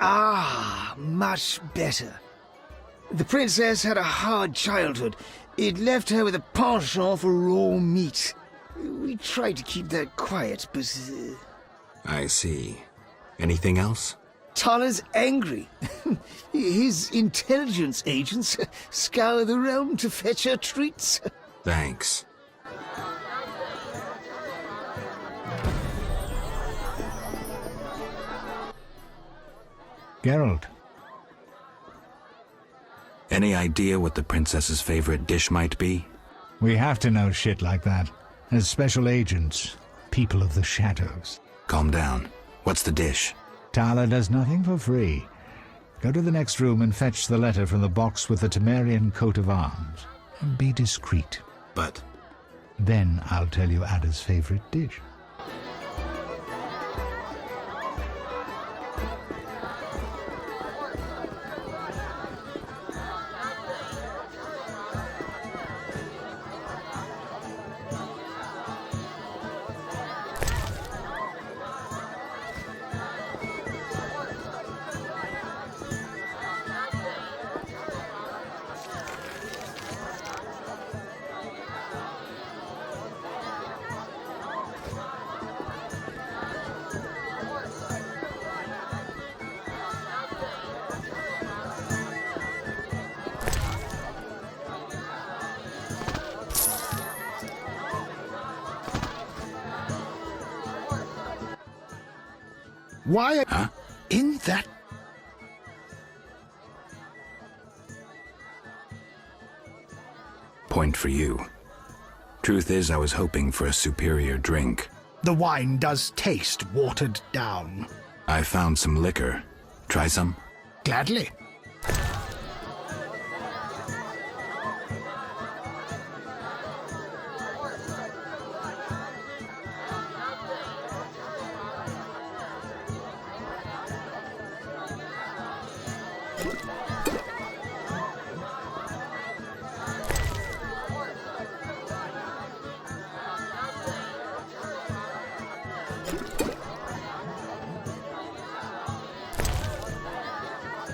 Ah, much better. The princess had a hard childhood. It left her with a penchant for raw meat. We tried to keep that quiet, but... I see. Anything else? Tala's angry. His intelligence agents scour the realm to fetch her treats. Thanks. Geralt. Any idea what the princess's favorite dish might be? We have to know shit like that. As special agents, people of the shadows. Calm down. What's the dish? Tala does nothing for free. Go to the next room and fetch the letter from the box with the Temerian coat of arms. And be discreet. But... Then I'll tell you Ada's favorite dish. Why? Huh? In that... Point for you. Truth is, I was hoping for a superior drink. The wine does taste watered down. I found some liquor. Try some? Gladly.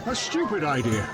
A stupid idea.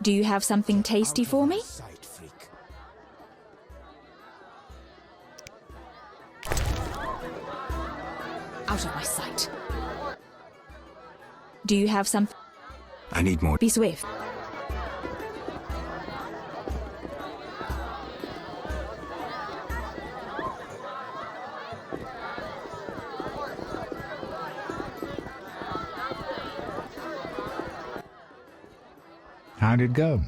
Do you have something tasty for me? Out of my sight. Do you have some... I need more. Be swift. How'd it go?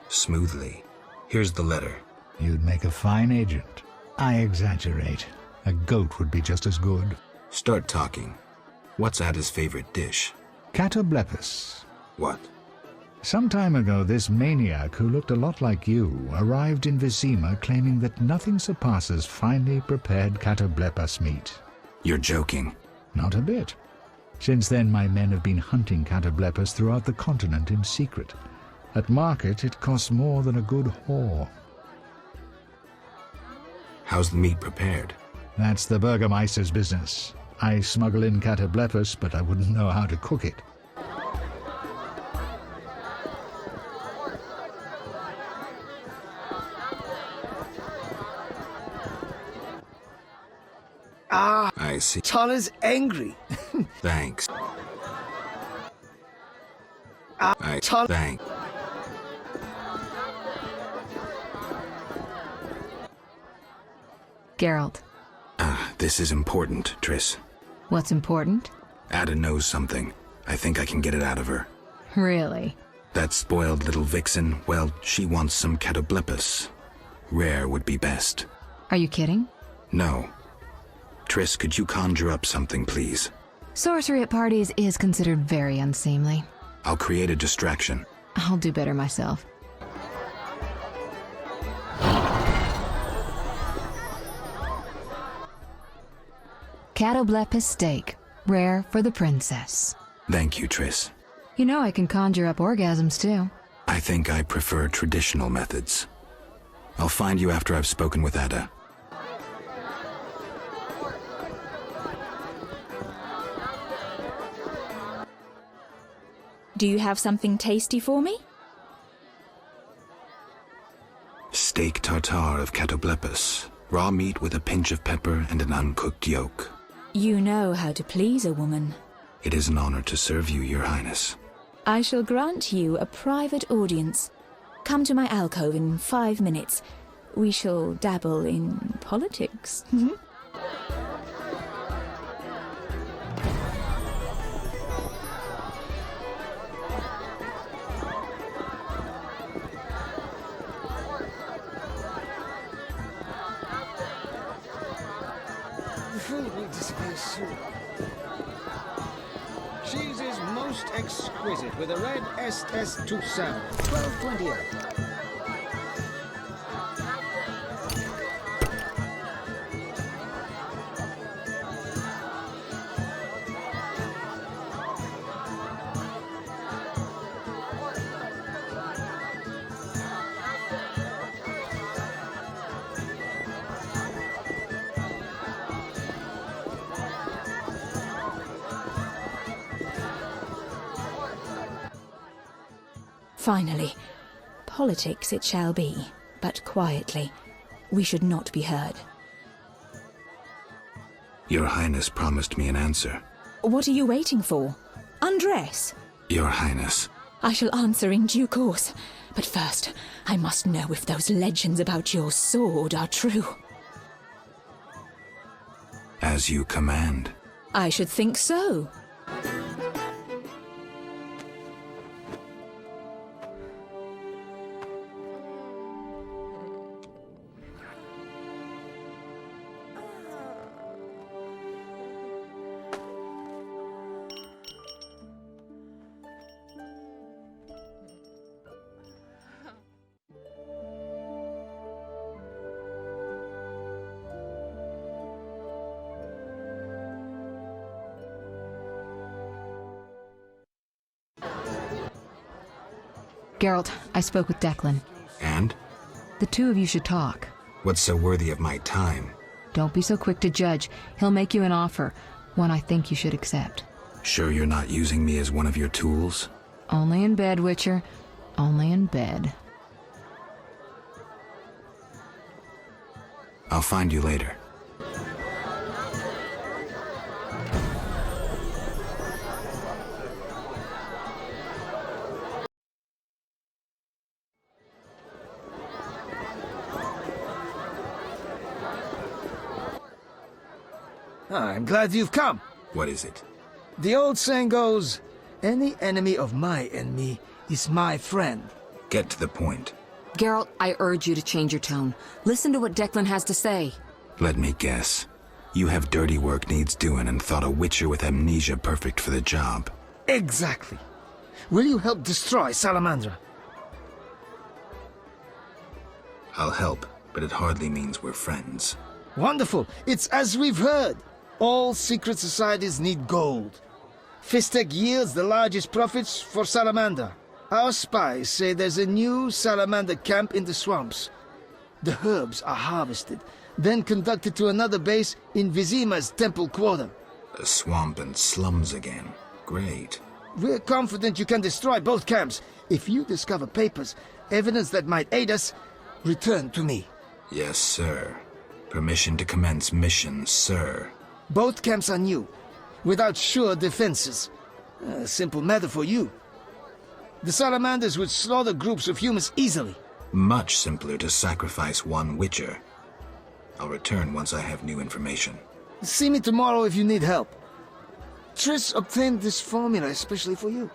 Smoothly. Here's the letter. You'd make a fine agent. I exaggerate. A goat would be just as good. Start talking. What's Ada's favorite dish? Catoblepis. What? Some time ago, this maniac who looked a lot like you arrived in Vizima claiming that nothing surpasses finely prepared catoblepas meat. You're joking. Not a bit. Since then, my men have been hunting catoblepas throughout the continent in secret. At market, it costs more than a good whore. How's the meat prepared? That's the Burgermeister's business. I smuggle in catoblepas, but I wouldn't know how to cook it. Ah, I see. Tala's angry. Thanks. Thanks. Geralt. This is important, Triss. What's important? Ada knows something. I think I can get it out of her. Really? That spoiled little vixen, well, she wants some catoblepas. Rare would be best. Are you kidding? No. Triss, could you conjure up something, please? Sorcery at parties is considered very unseemly. I'll create a distraction. I'll do better myself. Catoblepis steak, rare for the princess. Thank you, Triss. You know I can conjure up orgasms, too. I think I prefer traditional methods. I'll find you after I've spoken with Ada. Do you have something tasty for me? Steak tartare of catoblepis. Raw meat with a pinch of pepper and an uncooked yolk. You know how to please a woman. It is an honor to serve you, Your Highness. I shall grant you a private audience. Come to my alcove in 5 minutes. We shall dabble in politics. The food will disappear soon. Cheese is most exquisite with a red SS2 sound. 12.28. Finally, politics it shall be, but quietly. We should not be heard. Your Highness promised me an answer. What are you waiting for? Undress. Your Highness. I shall answer in due course. But first, I must know if those legends about your sword are true. As you command. I should think so. Geralt, I spoke with Declan. And? The two of you should talk. What's so worthy of my time? Don't be so quick to judge. He'll make you an offer, one I think you should accept. Sure you're not using me as one of your tools? Only in bed, Witcher. Only in bed. I'll find you later. I'm glad you've come. What is it? The old saying goes, any enemy of my enemy is my friend. Get to the point. Geralt, I urge you to change your tone. Listen to what Declan has to say. Let me guess. You have dirty work needs doing and thought a witcher with amnesia perfect for the job. Exactly. Will you help destroy Salamandra? I'll help, but it hardly means we're friends. Wonderful. It's as we've heard. All secret societies need gold. Fistek yields the largest profits for Salamander. Our spies say there's a new Salamander camp in the swamps. The herbs are harvested, then conducted to another base in Vizima's temple quarter. A swamp and slums again. Great. We're confident you can destroy both camps. If you discover papers, evidence that might aid us, return to me. Yes, sir. Permission to commence mission, sir. Both camps are new, without sure defenses. A simple matter for you. The Salamanders would slaughter groups of humans easily. Much simpler to sacrifice one witcher. I'll return once I have new information. See me tomorrow if you need help. Triss obtained this formula especially for you.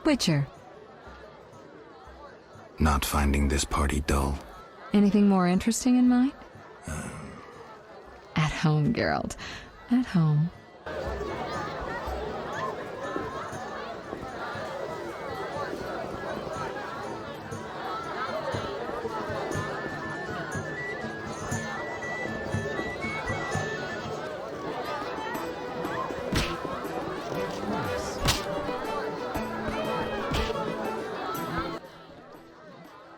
Witcher. Not finding this party dull? Anything more interesting in mind? At home, Geralt. At home.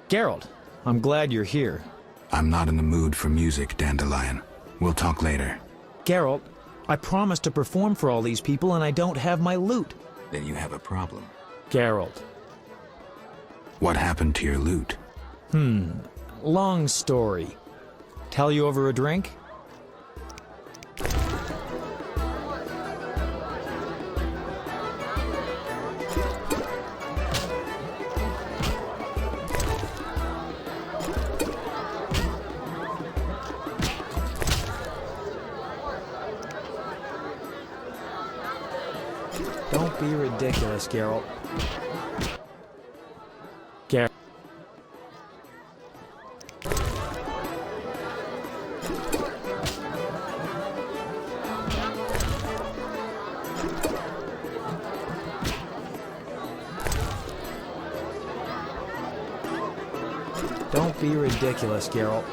Geralt, I'm glad you're here. I'm not in the mood for music, Dandelion. We'll talk later. Geralt, I promised to perform for all these people and I don't have my loot. Then you have a problem. Geralt. What happened to your loot? Long story. Tell you over a drink? Don't be ridiculous, Geralt. Geralt. Don't be ridiculous, Geralt.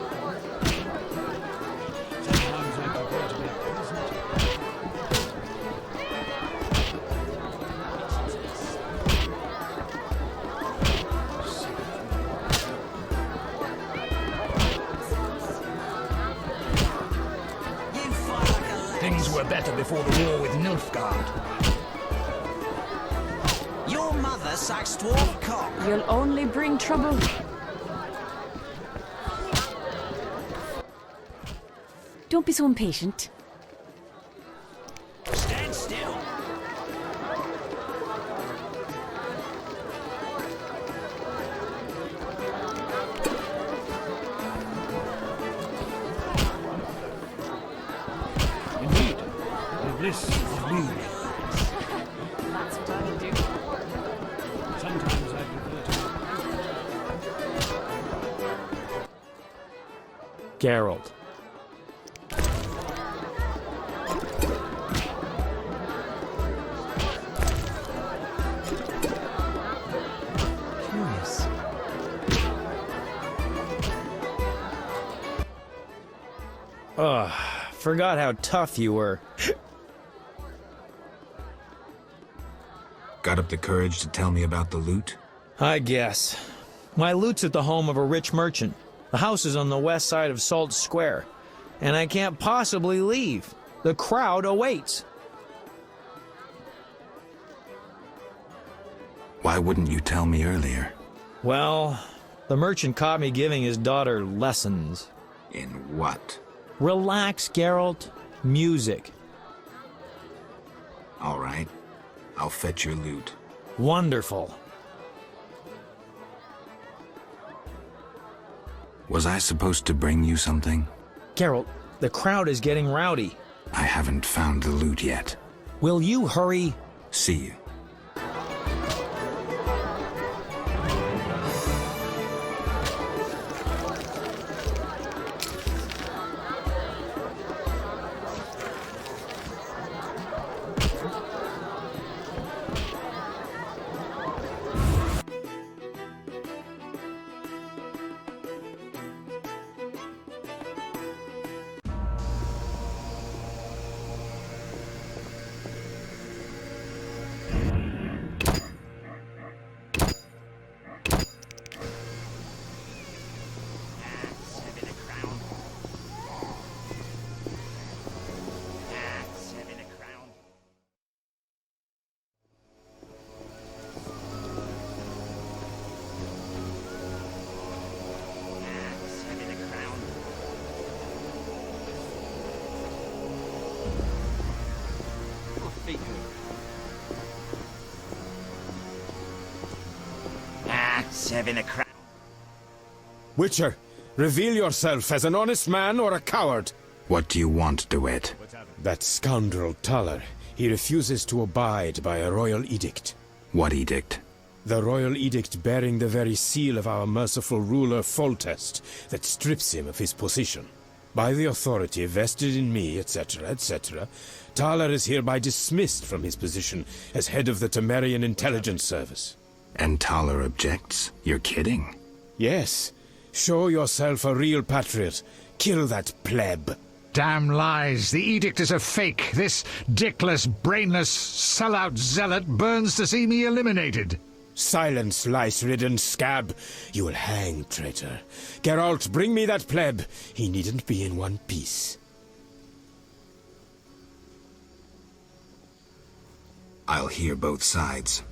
Things were better before the war with Nilfgaard. Your mother sucks dwarf cock. You'll only bring trouble. Don't be so impatient. Stand still. Indeed, the bliss of me. That's what I will do. Sometimes I prefer to... Geralt. Curious. Ugh, forgot how tough you were. Got up the courage to tell me about the loot? I guess. My loot's at the home of a rich merchant. The house is on the west side of Salt Square. And I can't possibly leave. The crowd awaits. Why wouldn't you tell me earlier? Well, the merchant caught me giving his daughter lessons. In what? Relax, Geralt. Music. All right. I'll fetch your loot. Wonderful. Was I supposed to bring you something? Geralt, the crowd is getting rowdy. I haven't found the loot yet. Will you hurry? See you. Having a crown. Witcher, reveal yourself as an honest man or a coward. What do you want, DeWitt? That scoundrel Taller. He refuses to abide by a royal edict. What edict? The royal edict bearing the very seal of our merciful ruler Foltest that strips him of his position. By the authority vested in me, etc., etc., Taller is hereby dismissed from his position as head of the Temerian Intelligence Service. And Taller objects? You're kidding? Yes. Show yourself a real patriot. Kill that pleb. Damn lies. The edict is a fake. This dickless, brainless, sellout zealot burns to see me eliminated. Silence, lice-ridden scab. You will hang, traitor. Geralt, bring me that pleb. He needn't be in one piece. I'll hear both sides.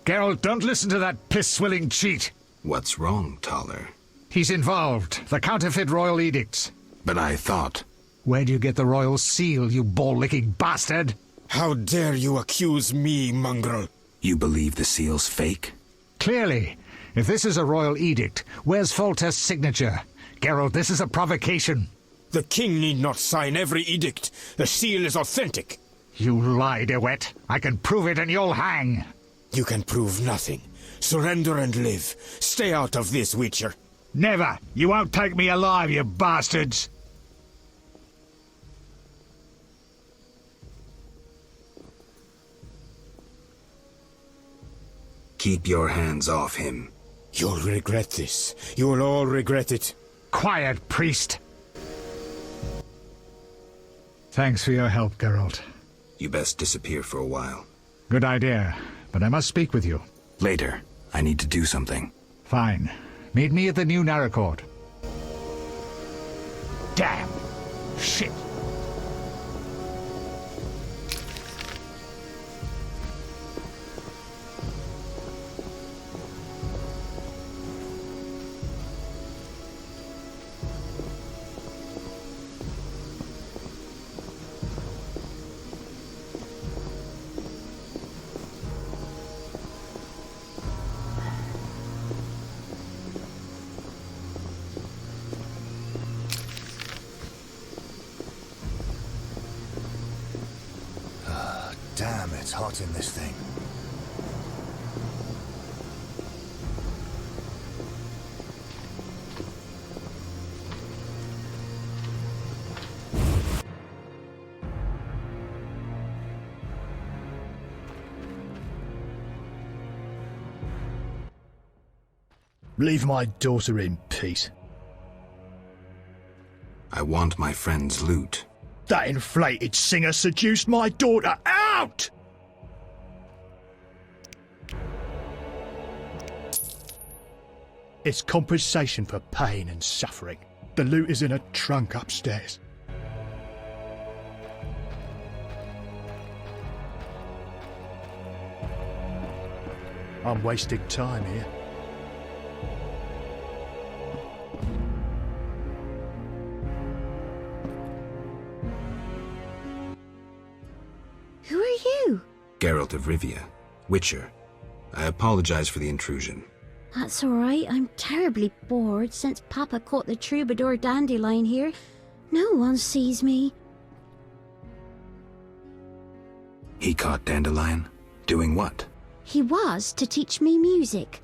Geralt, don't listen to that piss-swilling cheat. What's wrong, Taller? He's involved. The counterfeit royal edicts. But I thought... Where do you get the royal seal, you ball-licking bastard? How dare you accuse me, mongrel? You believe the seal's fake? Clearly. If this is a royal edict, where's Foltest's signature? Geralt, this is a provocation. The king need not sign every edict. The seal is authentic. You lie, DeWitt. I can prove it and you'll hang. You can prove nothing. Surrender and live. Stay out of this, Witcher. Never. You won't take me alive, you bastards. Keep your hands off him. You'll regret this. You'll all regret it. Quiet, priest. Thanks for your help, Geralt. You best disappear for a while. Good idea, but I must speak with you. Later. I need to do something. Fine. Meet me at the new Narracourt. Damn! Shit! Damn, it's hot in this thing. Leave my daughter in peace. I want my friend's loot. That inflated singer seduced my daughter. Out! It's compensation for pain and suffering. The loot is in a trunk upstairs. I'm wasting time here. Who are you? Geralt of Rivia, Witcher. I apologize for the intrusion. That's all right. I'm terribly bored since Papa caught the troubadour Dandelion here. No one sees me. He caught Dandelion? Doing what? He was to teach me music.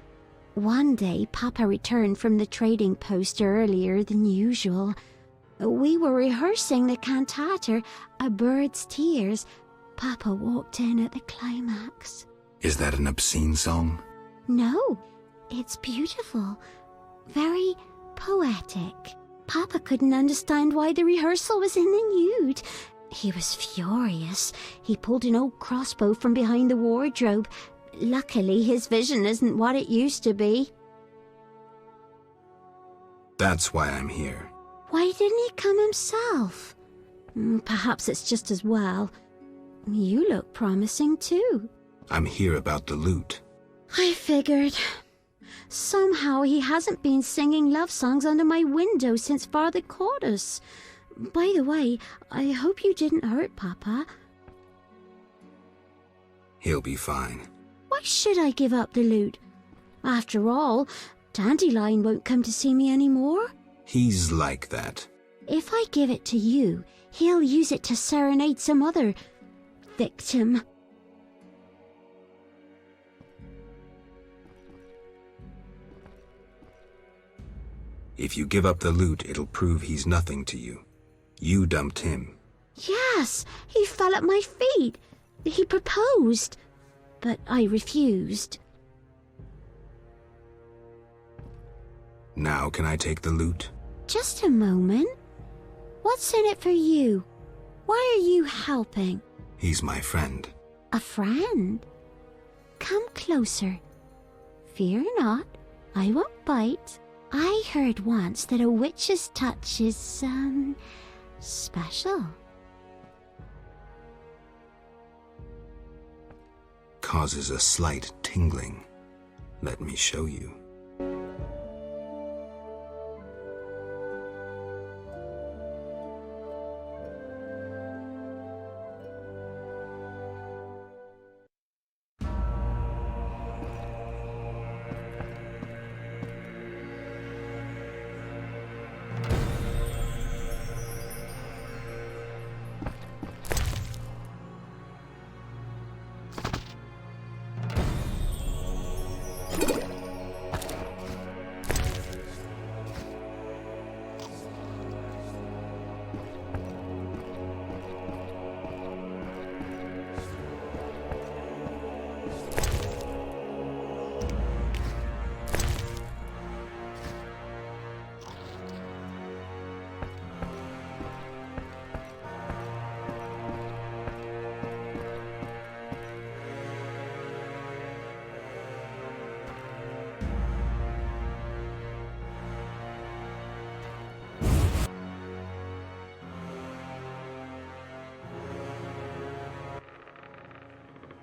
One day, Papa returned from the trading post earlier than usual. We were rehearsing the cantata, A Bird's Tears. Papa walked in at the climax. Is that an obscene song? No, it's beautiful. Very poetic. Papa couldn't understand why the rehearsal was in the nude. He was furious. He pulled an old crossbow from behind the wardrobe. Luckily, his vision isn't what it used to be. That's why I'm here. Why didn't he come himself? Perhaps it's just as well. You look promising too. I'm here about the loot. I figured. Somehow he hasn't been singing love songs under my window since Father caught us. By the way, I hope you didn't hurt Papa. He'll be fine. Why should I give up the loot? After all, Dandelion won't come to see me anymore. He's like that. If I give it to you, he'll use it to serenade some other victim. If you give up the loot, it'll prove he's nothing to you. You dumped him. Yes, he fell at my feet. He proposed, but I refused. Now can I take the loot? Just a moment. What's in it for you? Why are you helping? He's my friend. A friend? Come closer. Fear not, I won't bite. I heard once that a witch's touch is, special. Causes a slight tingling. Let me show you.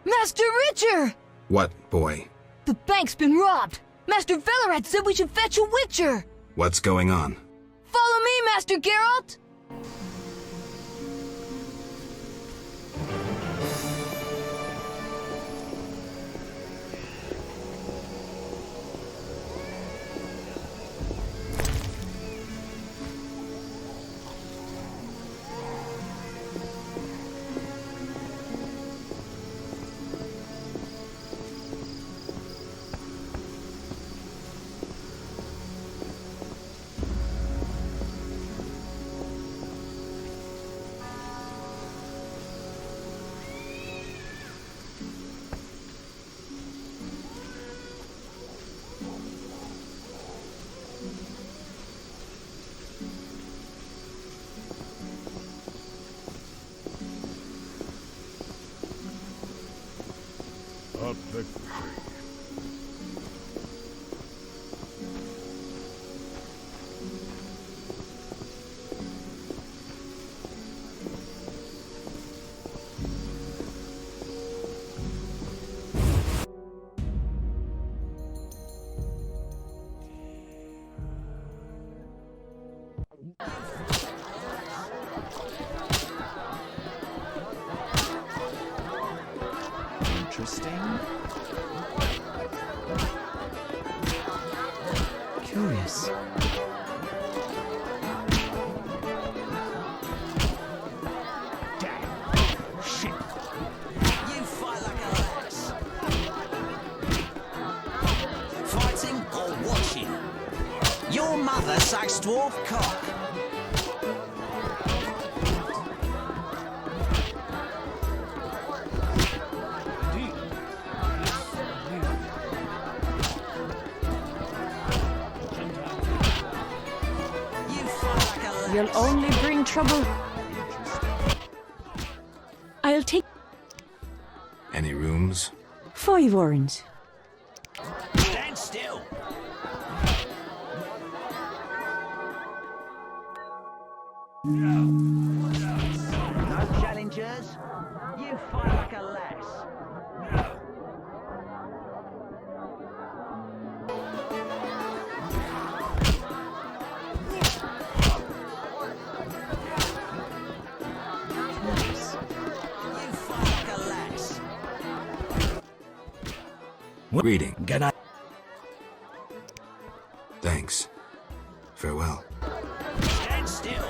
Master Richard! What, boy? The bank's been robbed! Master Velerad said we should fetch a witcher! What's going on? Follow me, Master Geralt! Up the tree. Interesting. Curious. Damn. Shit. You fight like a lass. Fighting or watching? Your mother sucks dwarf cock. You'll only bring trouble. I'll take Any rooms? 5 orange. Stand still. No challengers. You fight like a lass. Reading. Good night. Thanks. Farewell. Stand still.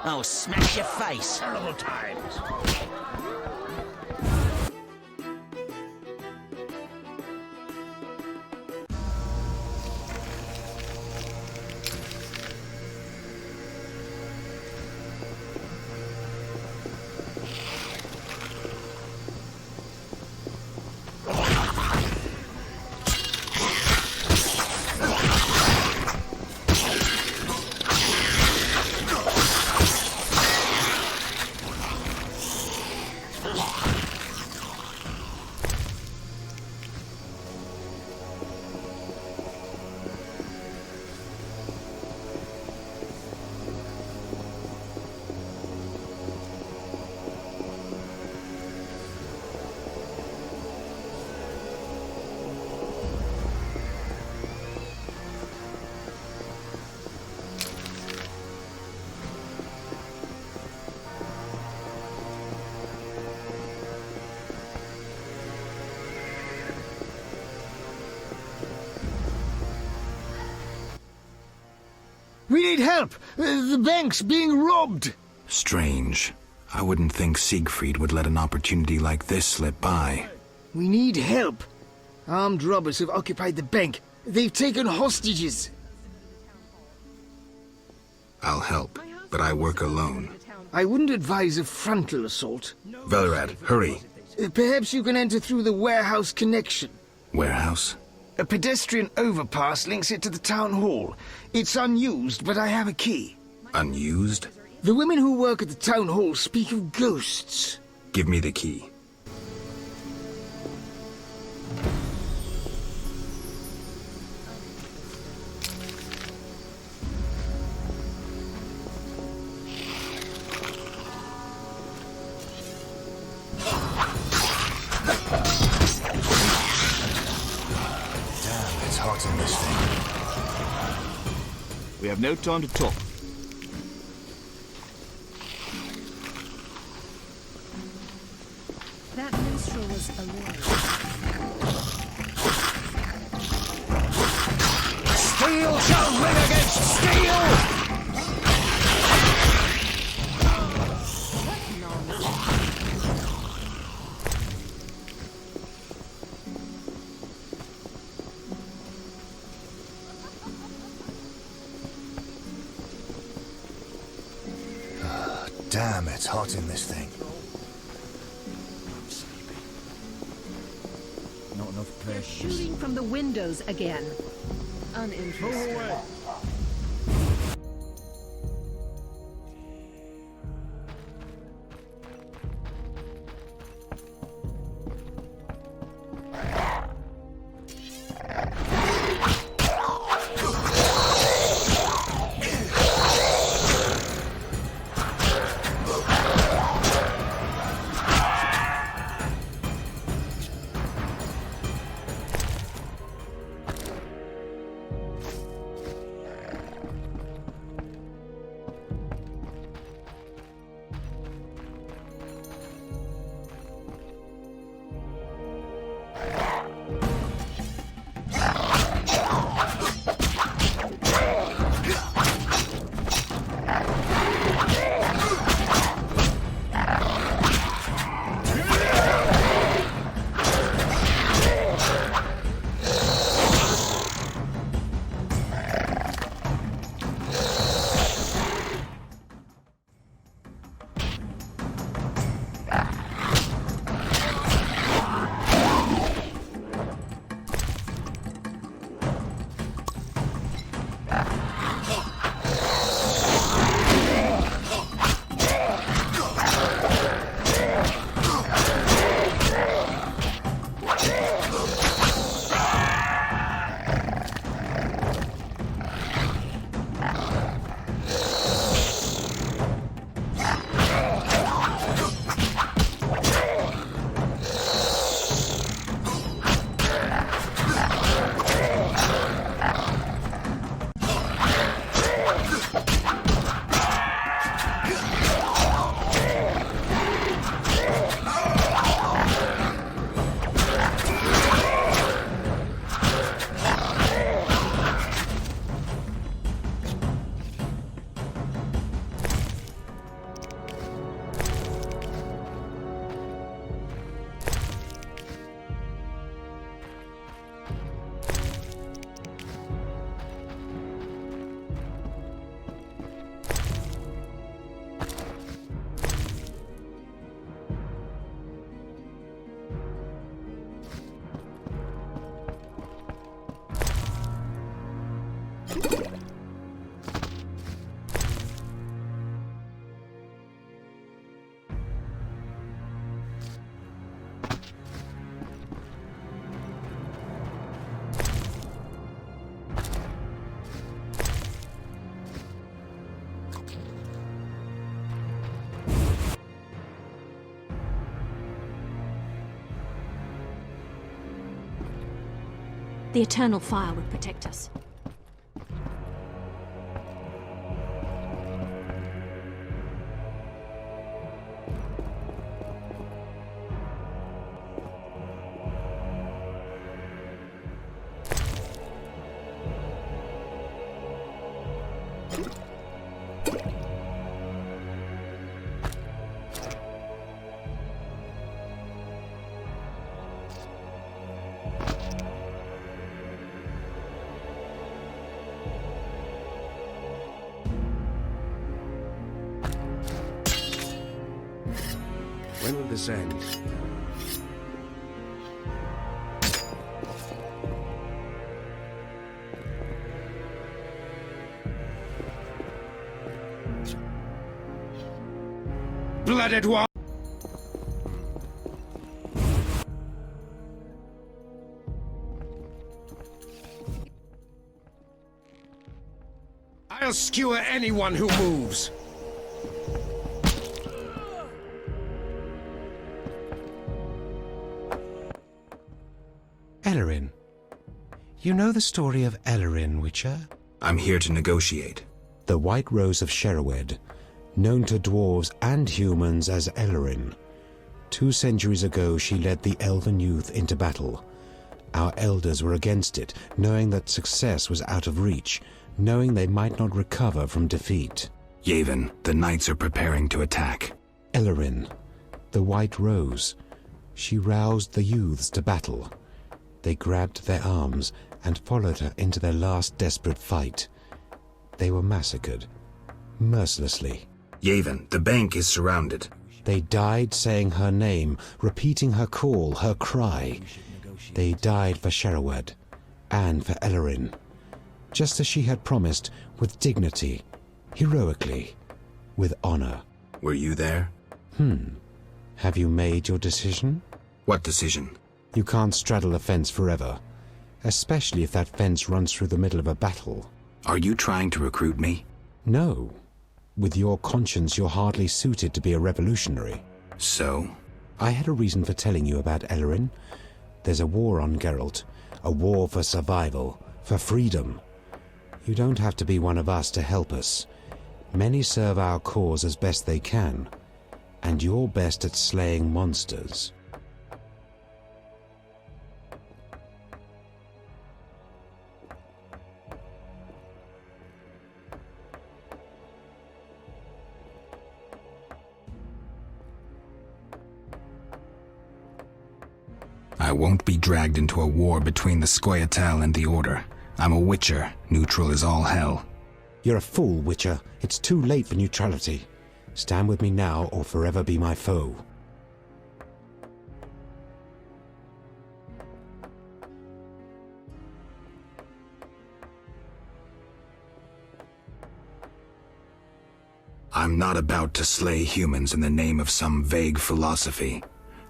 I'll smash your face. Terrible times. need help! The bank's being robbed! Strange. I wouldn't think Siegfried would let an opportunity like this slip by. We need help. Armed robbers have occupied the bank. They've taken hostages. I'll help, but I work alone. I wouldn't advise a frontal assault. Velrad, hurry. Perhaps you can enter through the warehouse connection. Warehouse? A pedestrian overpass links it to the town hall. It's unused, but I have a key. Unused? The women who work at the town hall speak of ghosts. Give me the key. In this thing. We have no time to talk. That minstrel was alone. Steel shall ring against steel! Damn, it's hot in this thing. Not enough They're patience. shooting from the windows again. Uninteresting. The Eternal Fire would protect us. When will this end? Blooded one! I'll skewer anyone who moves! Ellerin. You know the story of Ellerin, Witcher? I'm here to negotiate. The White Rose of Sherwood, known to dwarves and humans as Ellerin. 2 centuries ago she led the elven youth into battle. Our elders were against it, knowing that success was out of reach, knowing they might not recover from defeat. Yavin, the knights are preparing to attack. Ellerin, the White Rose. She roused the youths to battle. They grabbed their arms and followed her into their last desperate fight. They were massacred, mercilessly. Yavin, the bank is surrounded. They died saying her name, repeating her call, her cry. They died for Sherwood and for Ellerin, just as she had promised, with dignity, heroically, with honor. Were you there? Have you made your decision? What decision? You can't straddle a fence forever, especially if that fence runs through the middle of a battle. Are you trying to recruit me? No. With your conscience, you're hardly suited to be a revolutionary. So? I had a reason for telling you about Ellerin. There's a war on Geralt, a war for survival, for freedom. You don't have to be one of us to help us. Many serve our cause as best they can, and you're best at slaying monsters. I won't be dragged into a war between the Scoia'tael and the Order. I'm a Witcher. Neutral is all hell. You're a fool, Witcher. It's too late for neutrality. Stand with me now or forever be my foe. I'm not about to slay humans in the name of some vague philosophy.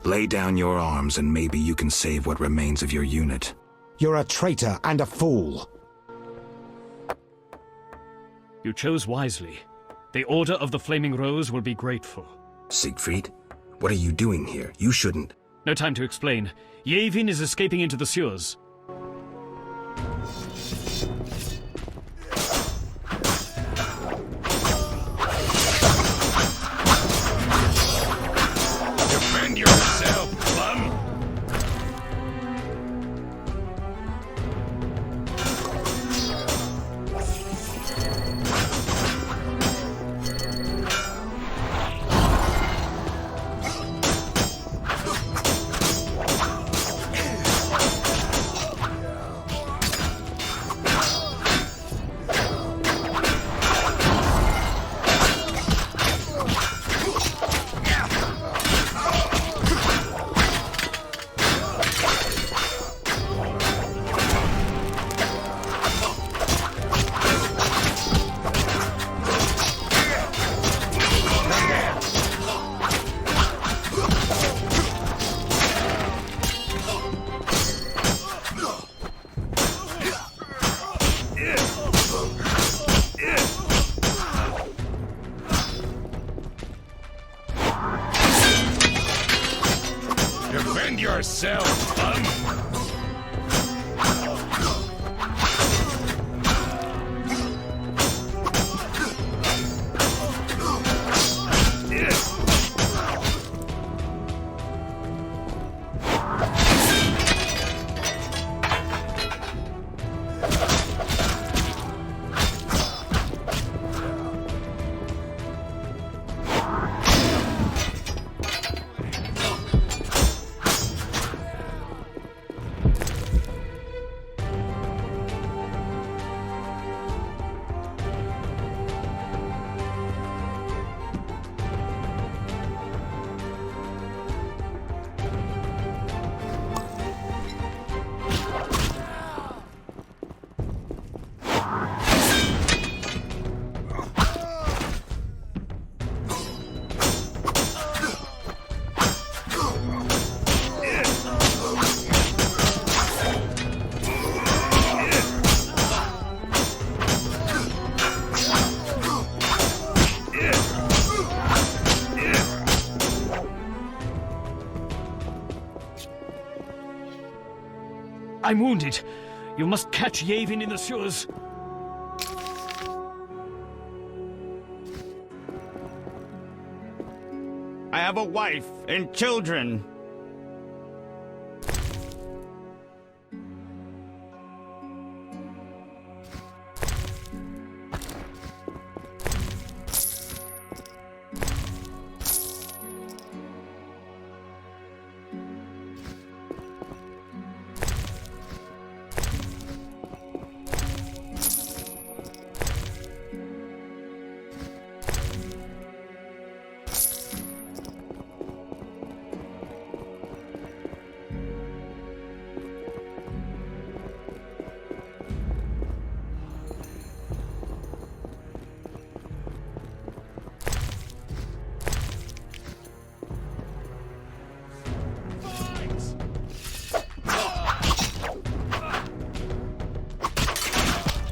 Lay down your arms and maybe you can save what remains of your unit. You're a traitor and a fool! You chose wisely. The Order of the Flaming Rose will be grateful. Siegfried, what are you doing here? You shouldn't... No time to explain. Yavin is escaping into the sewers. Defend yourself, bum! Defend yourself, bum! I'm wounded. You must catch Yavin in the sewers. I have a wife and children.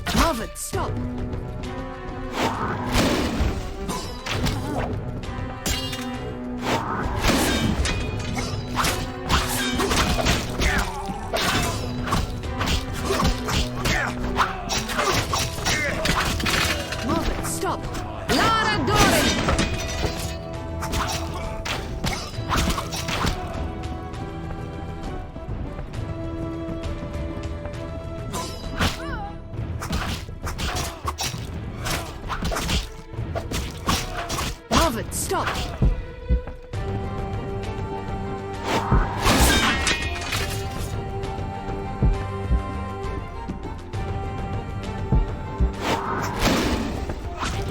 Harvard, stop! Harvard, stop! Lara Dory! Harvard, stop!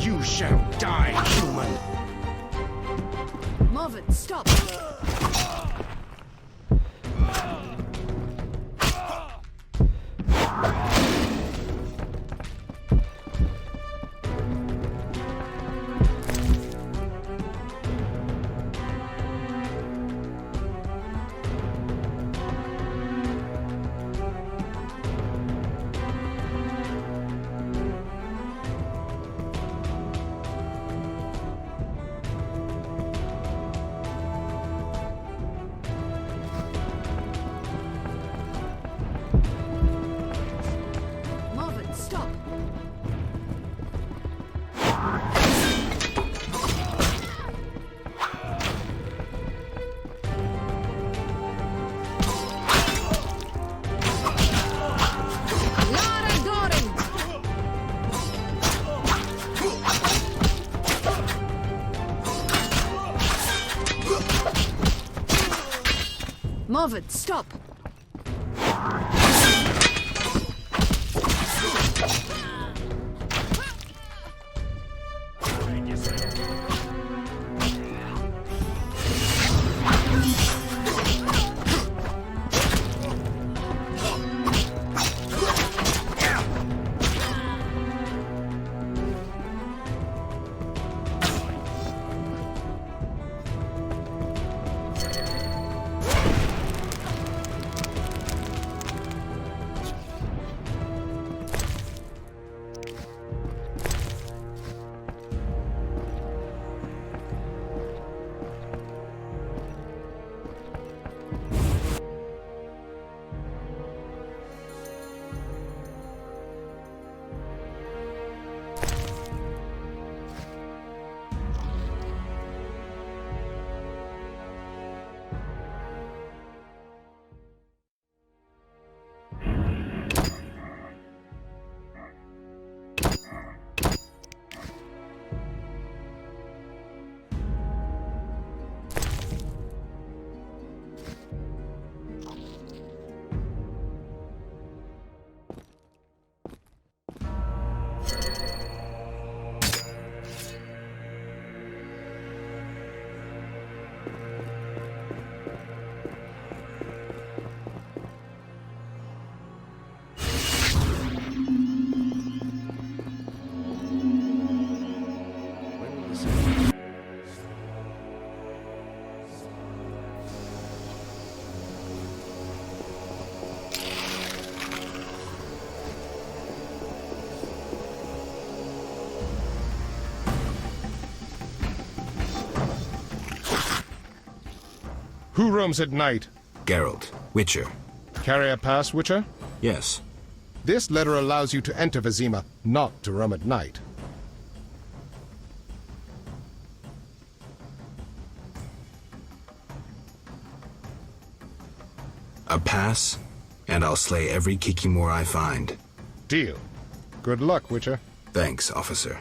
You shall die, human! Marvin, stop! Marvin, stop! Lara Doran! Marvin, stop! Who roams at night? Geralt, Witcher. Carrier pass, Witcher? Yes. This letter allows you to enter Vizima, not to roam at night. A pass, and I'll slay every Kikimor I find. Deal. Good luck, Witcher. Thanks, officer.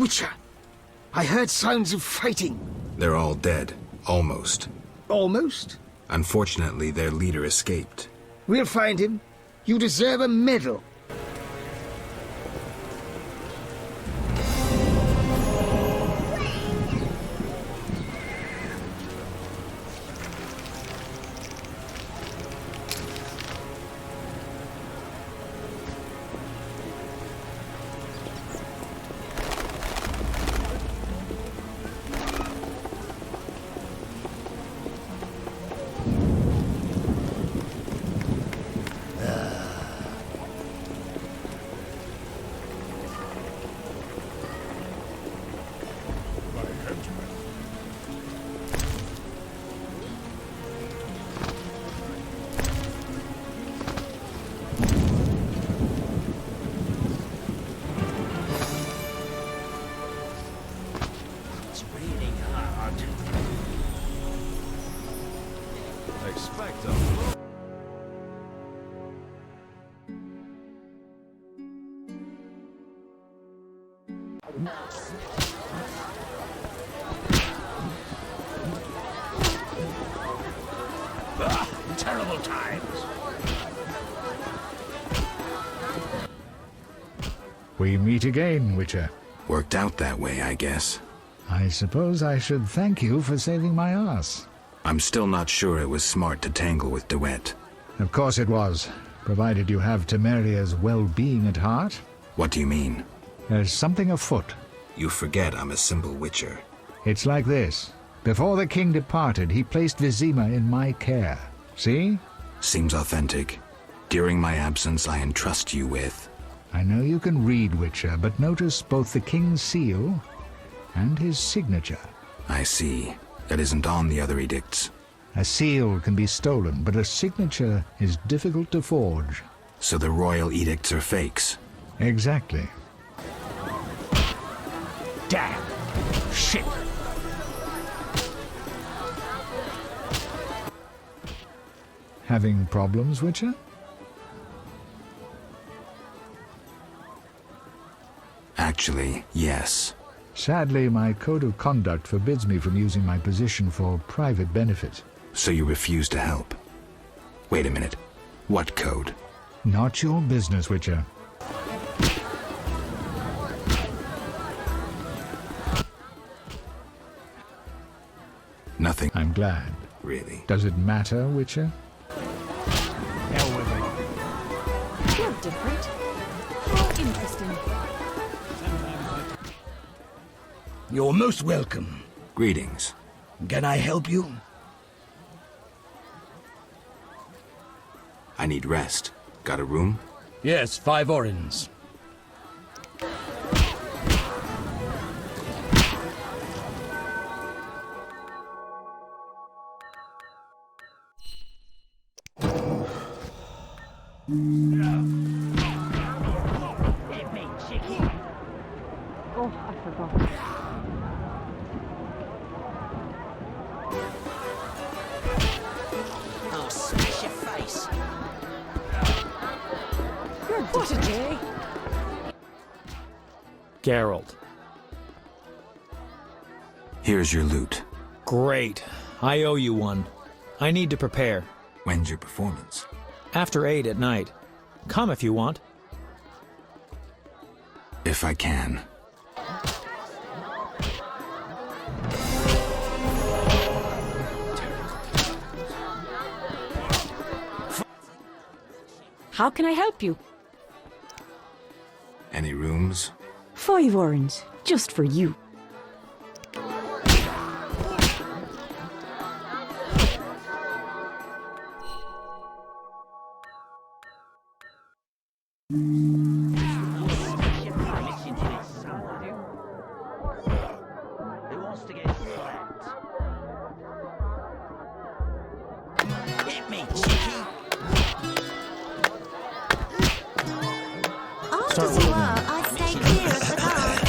Witcher! I heard sounds of fighting. They're all dead. Almost. Almost? Unfortunately, their leader escaped. We'll find him. You deserve a medal. Terrible times. We meet again, Witcher. Worked out that way, I guess. I suppose I should thank you for saving my ass. I'm still not sure it was smart to tangle with DeWitt. Of course it was, provided you have Temeria's well-being at heart. What do you mean? There's something afoot. You forget I'm a simple Witcher. It's like this. Before the king departed, he placed Vizima in my care. See? Seems authentic. During my absence, I entrust you with... I know you can read, Witcher, but notice both the king's seal and his signature. I see. That isn't on the other edicts. A seal can be stolen, but a signature is difficult to forge. So the royal edicts are fakes? Exactly. Damn. Shit. Having problems, Witcher? Actually, yes. Sadly, my code of conduct forbids me from using my position for private benefit. So you refuse to help? Wait a minute. What code? Not your business, Witcher. Nothing. I'm glad. Really? Does it matter, Witcher? Hell with it. You're different. More interesting. You're most welcome. Greetings. Can I help you? I need rest. Got a room? Yes, 5 orens. Hit me, chicky. Oh, I forgot. I'll smash your face. You're what a Jay. Geralt. Here's your loot. Great. I owe you one. I need to prepare. When's your performance? After 8 at night. Come if you want. If I can. How can I help you? Any rooms? 5 orens, just for you. Who wants to get slapped? Hit me, cheeky. After the war, I'd stay clear of the guard.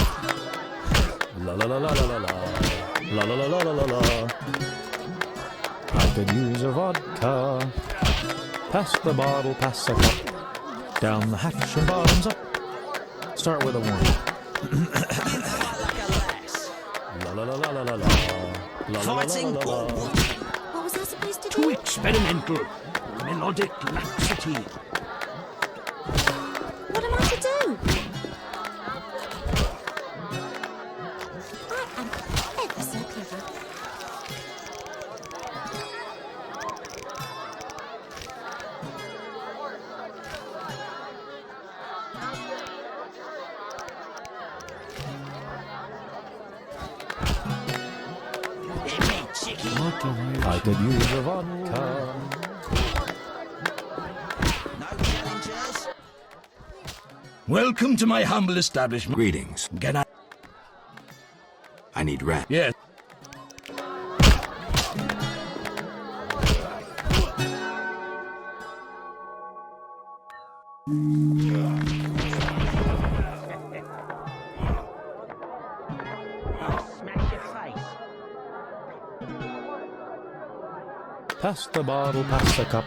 La la la la la la la. La la la la la la la. I could use a vodka. Pass the bottle, pass the cup. Down the hatch and bottoms up. Start with a 1. Fighting or what? What was I supposed to Too do? experimental. Melodic laxity. What am I to do? I am ever so clever. I could use a vodka. Welcome to my humble establishment. Greetings. Can I need rest. Yes. Pass the bottle, pass the cup.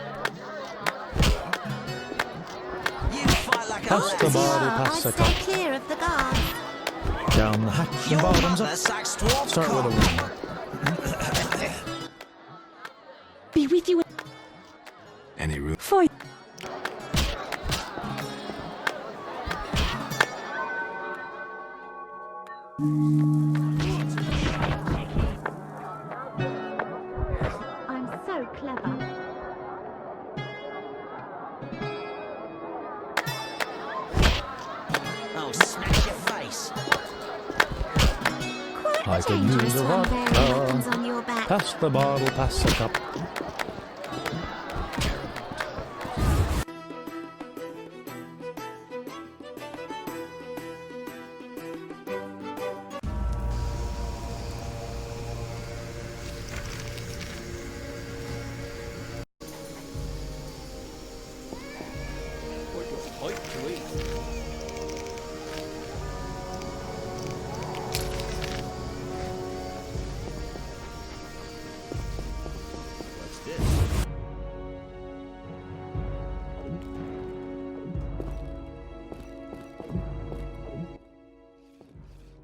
Pass the bottle, pass the cup. Stay clear of the guards. Down the hatch and bottoms up. Start with a wing. Be with you. Any room? For I'm so clever. Oh, smash your face. I could use a weapons vodka. on your back. Pass the bottle, pass the cup.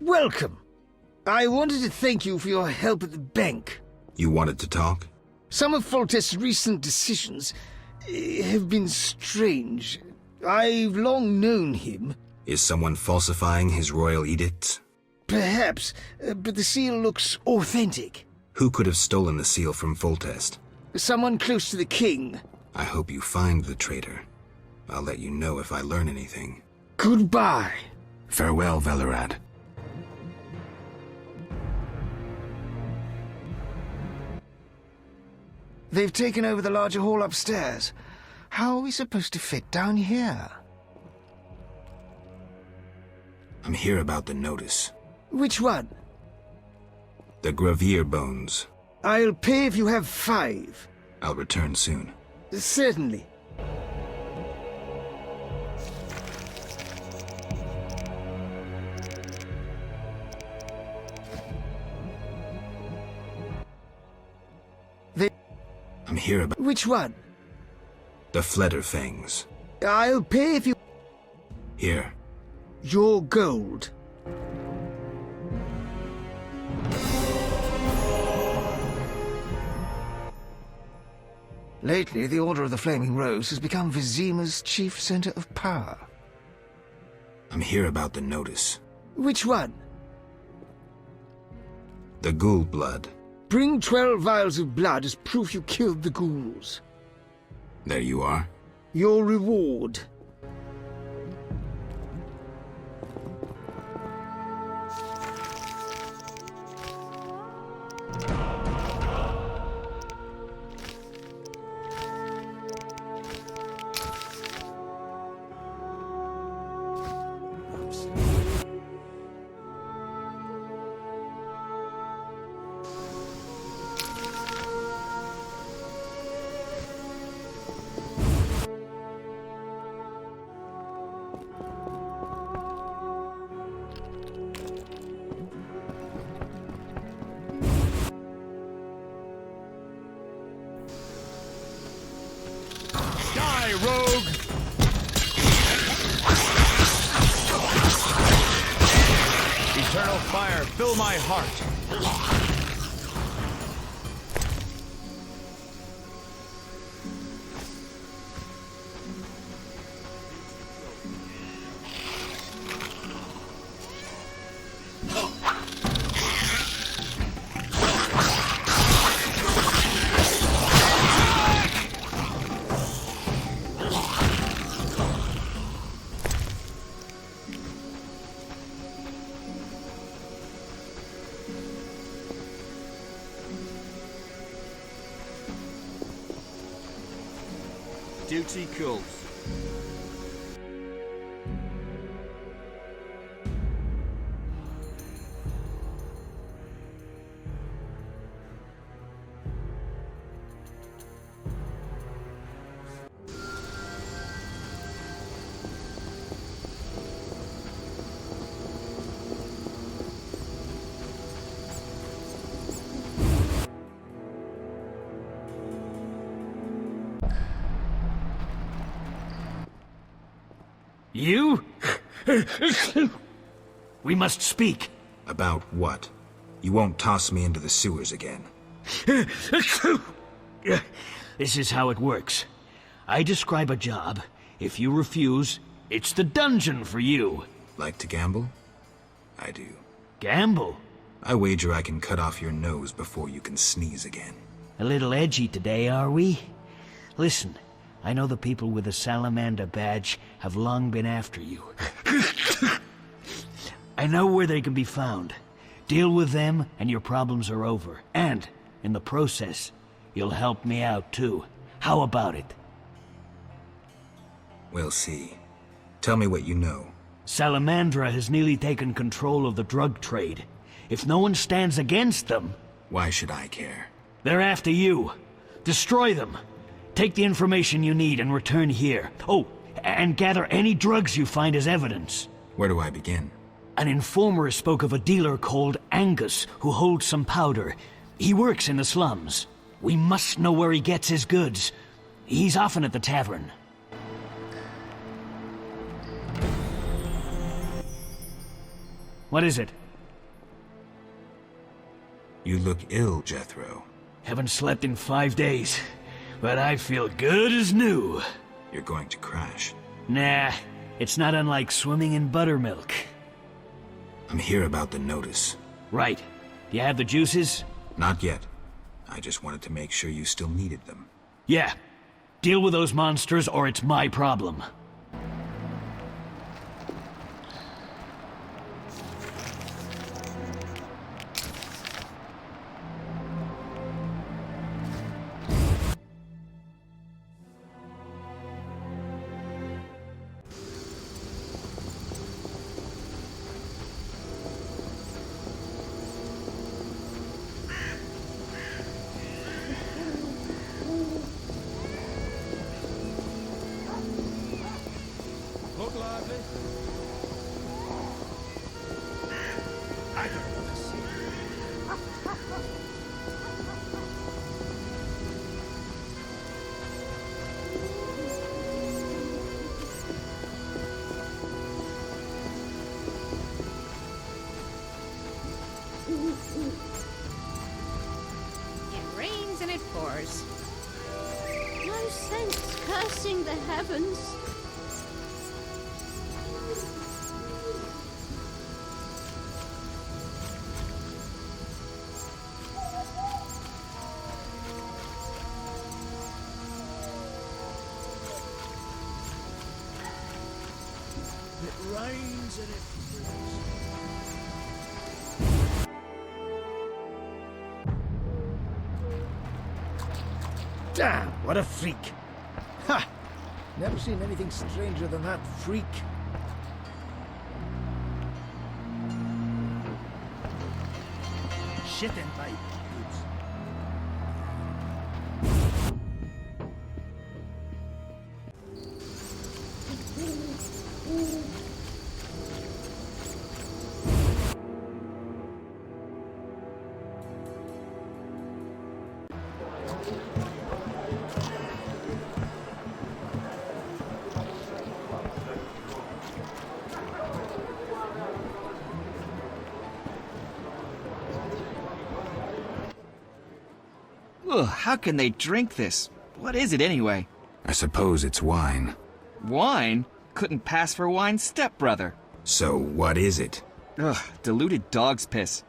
Welcome. I wanted to thank you for your help at the bank. You wanted to talk? Some of Foltest's recent decisions have been strange. I've long known him. Is someone falsifying his royal edicts? Perhaps, but the seal looks authentic. Who could have stolen the seal from Foltest? Someone close to the king. I hope you find the traitor. I'll let you know if I learn anything. Goodbye. Farewell, Velerad. They've taken over the larger hall upstairs. How are we supposed to fit down here? I'm here about the notice. Which one? The Gravier bones. I'll pay if you have 5. I'll return soon. Certainly. I'm here about... Which one? The Flederfangs. I'll pay if you... Here. Your gold. Lately, the Order of the Flaming Rose has become Vizima's chief center of power. I'm here about the notice. Which one? The ghoul blood. Bring 12 vials of blood as proof you killed the ghouls. There you are. Your reward. Rogue! Eternal fire, fill my heart. Duty calls. You? We must speak. About what? You won't toss me into the sewers again. This is how it works. I describe a job. If you refuse, it's the dungeon for you. Like to gamble? I do. Gamble? I wager I can cut off your nose before you can sneeze again. A little edgy today, are we? Listen, I know the people with the salamander badge have long been after you. I know where they can be found. Deal with them and your problems are over. And, in the process, you'll help me out too. How about it? We'll see. Tell me what you know. Salamandra has nearly taken control of the drug trade. If no one stands against them... Why should I care? They're after you. Destroy them. Take the information you need and return here. Oh, and gather any drugs you find as evidence. Where do I begin? An informer spoke of a dealer called Angus who holds some powder. He works in the slums. We must know where he gets his goods. He's often at the tavern. What is it? You look ill, Jethro. Haven't slept in 5 days, but I feel good as new. You're going to crash. Nah, it's not unlike swimming in buttermilk. I'm here about the notice. Right. Do you have the juices? Not yet. I just wanted to make sure you still needed them. Yeah. Deal with those monsters or it's my problem. No sense cursing the heavens. It rains and it pours. Damn, what a freak. Ha! Never seen anything stranger than that freak. Shit in my boots. Ugh, how can they drink this? What is it anyway? I suppose it's wine. Wine? Couldn't pass for wine's stepbrother. So what is it? Ugh, diluted dog's piss.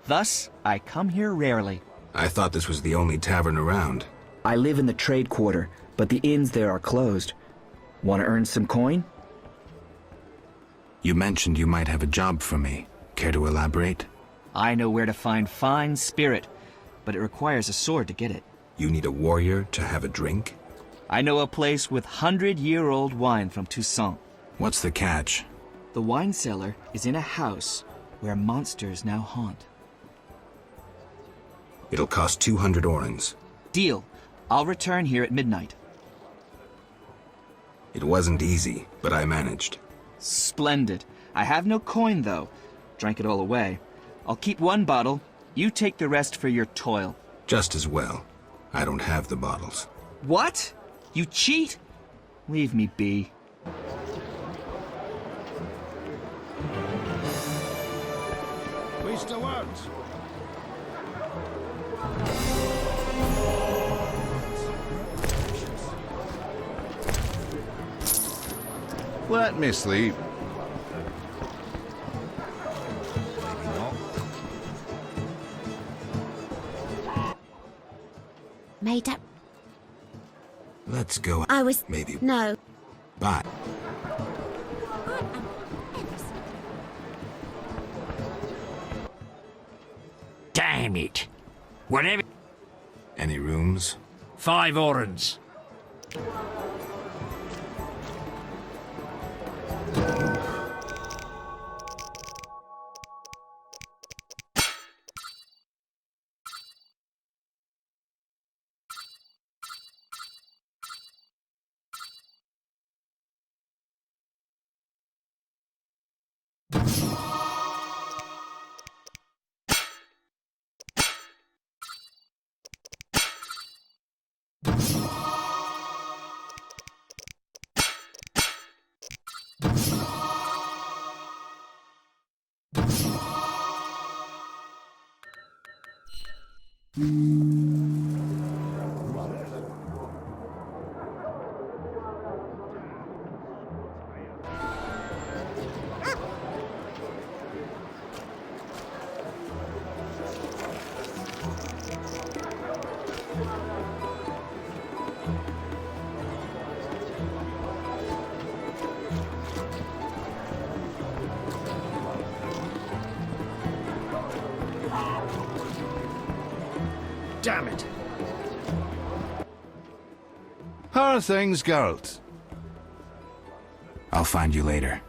Thus, I come here rarely. I thought this was the only tavern around. I live in the trade quarter, but the inns there are closed. Want to earn some coin? You mentioned you might have a job for me. Care to elaborate? I know where to find fine spirit, but it requires a sword to get it. You need a warrior to have a drink? I know a place with 100-year-old wine from Toussaint. What's the catch? The wine cellar is in a house where monsters now haunt. It'll cost 200 orens. Deal. I'll return here at midnight. It wasn't easy, but I managed. Splendid. I have no coin, though. Drank it all away. I'll keep one bottle. You take the rest for your toil. Just as well. I don't have the bottles. What? You cheat? Leave me be. We still won't. Let me sleep. Made up. Let's go. I was... Maybe. No. Bye. Damn it. Whatever. Any rooms? 5 orens. Damn it. How are things, Geralt? I'll find you later.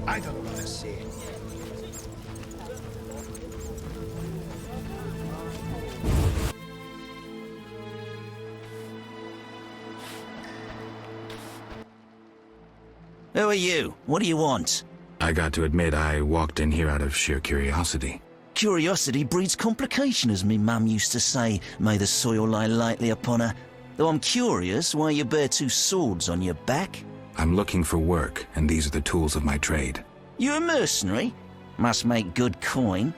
I don't want to see it. Who are you? What do you want? I got to admit I walked in here out of sheer curiosity. Curiosity breeds complication, as me mum used to say. May the soil lie lightly upon her. Though I'm curious why you bear 2 swords on your back. I'm looking for work, and these are the tools of my trade. You a mercenary? Must make good coin.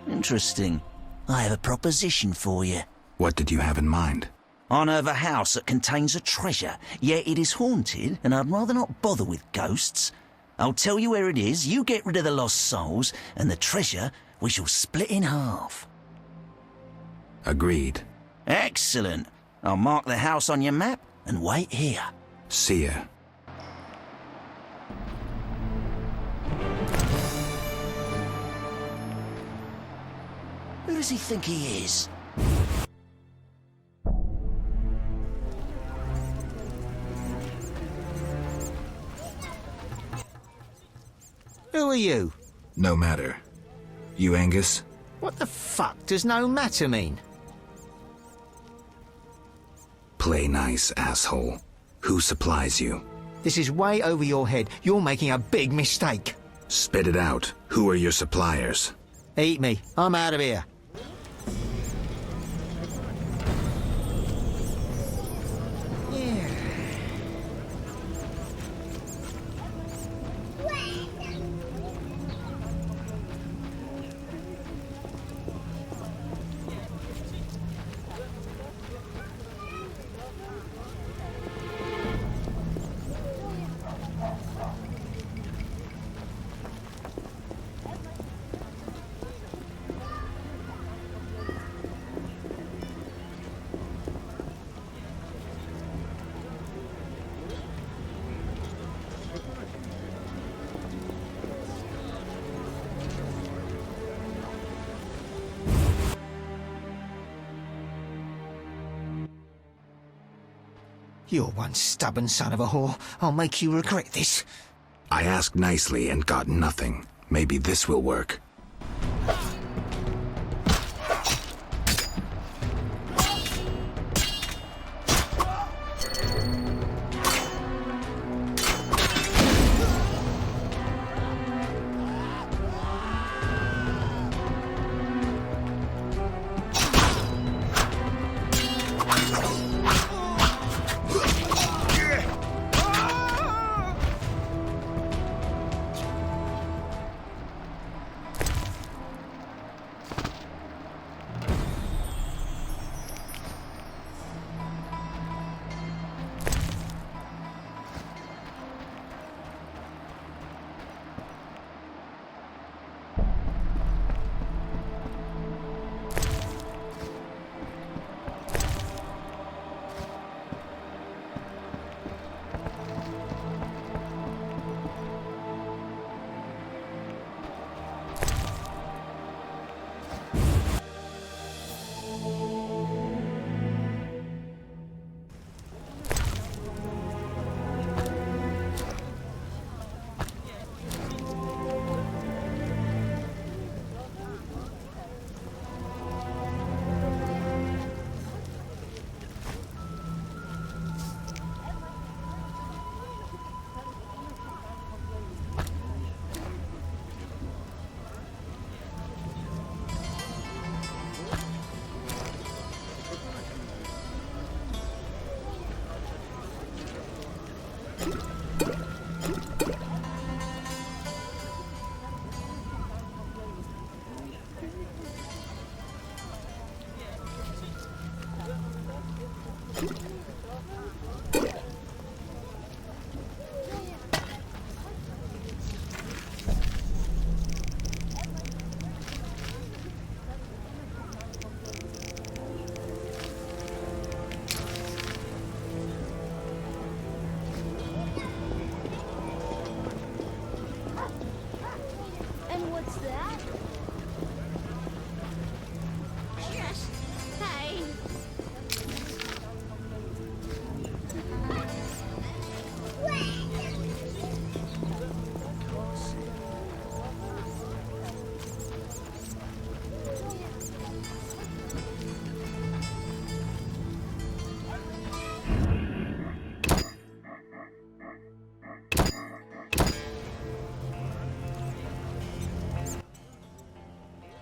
Interesting. I have a proposition for you. What did you have in mind? Unearth a house that contains a treasure, yet it is haunted, and I'd rather not bother with ghosts. I'll tell you where it is, you get rid of the lost souls, and the treasure we shall split in half. Agreed. Excellent. I'll mark the house on your map and wait here. See ya. Who does he think he is? Who are you? No matter. You Angus? What the fuck does no matter mean? Play nice, asshole. Who supplies you? This is way over your head. You're making a big mistake. Spit it out. Who are your suppliers? Eat me. I'm out of here. You're one stubborn son of a whore. I'll make you regret this. I asked nicely and got nothing. Maybe this will work.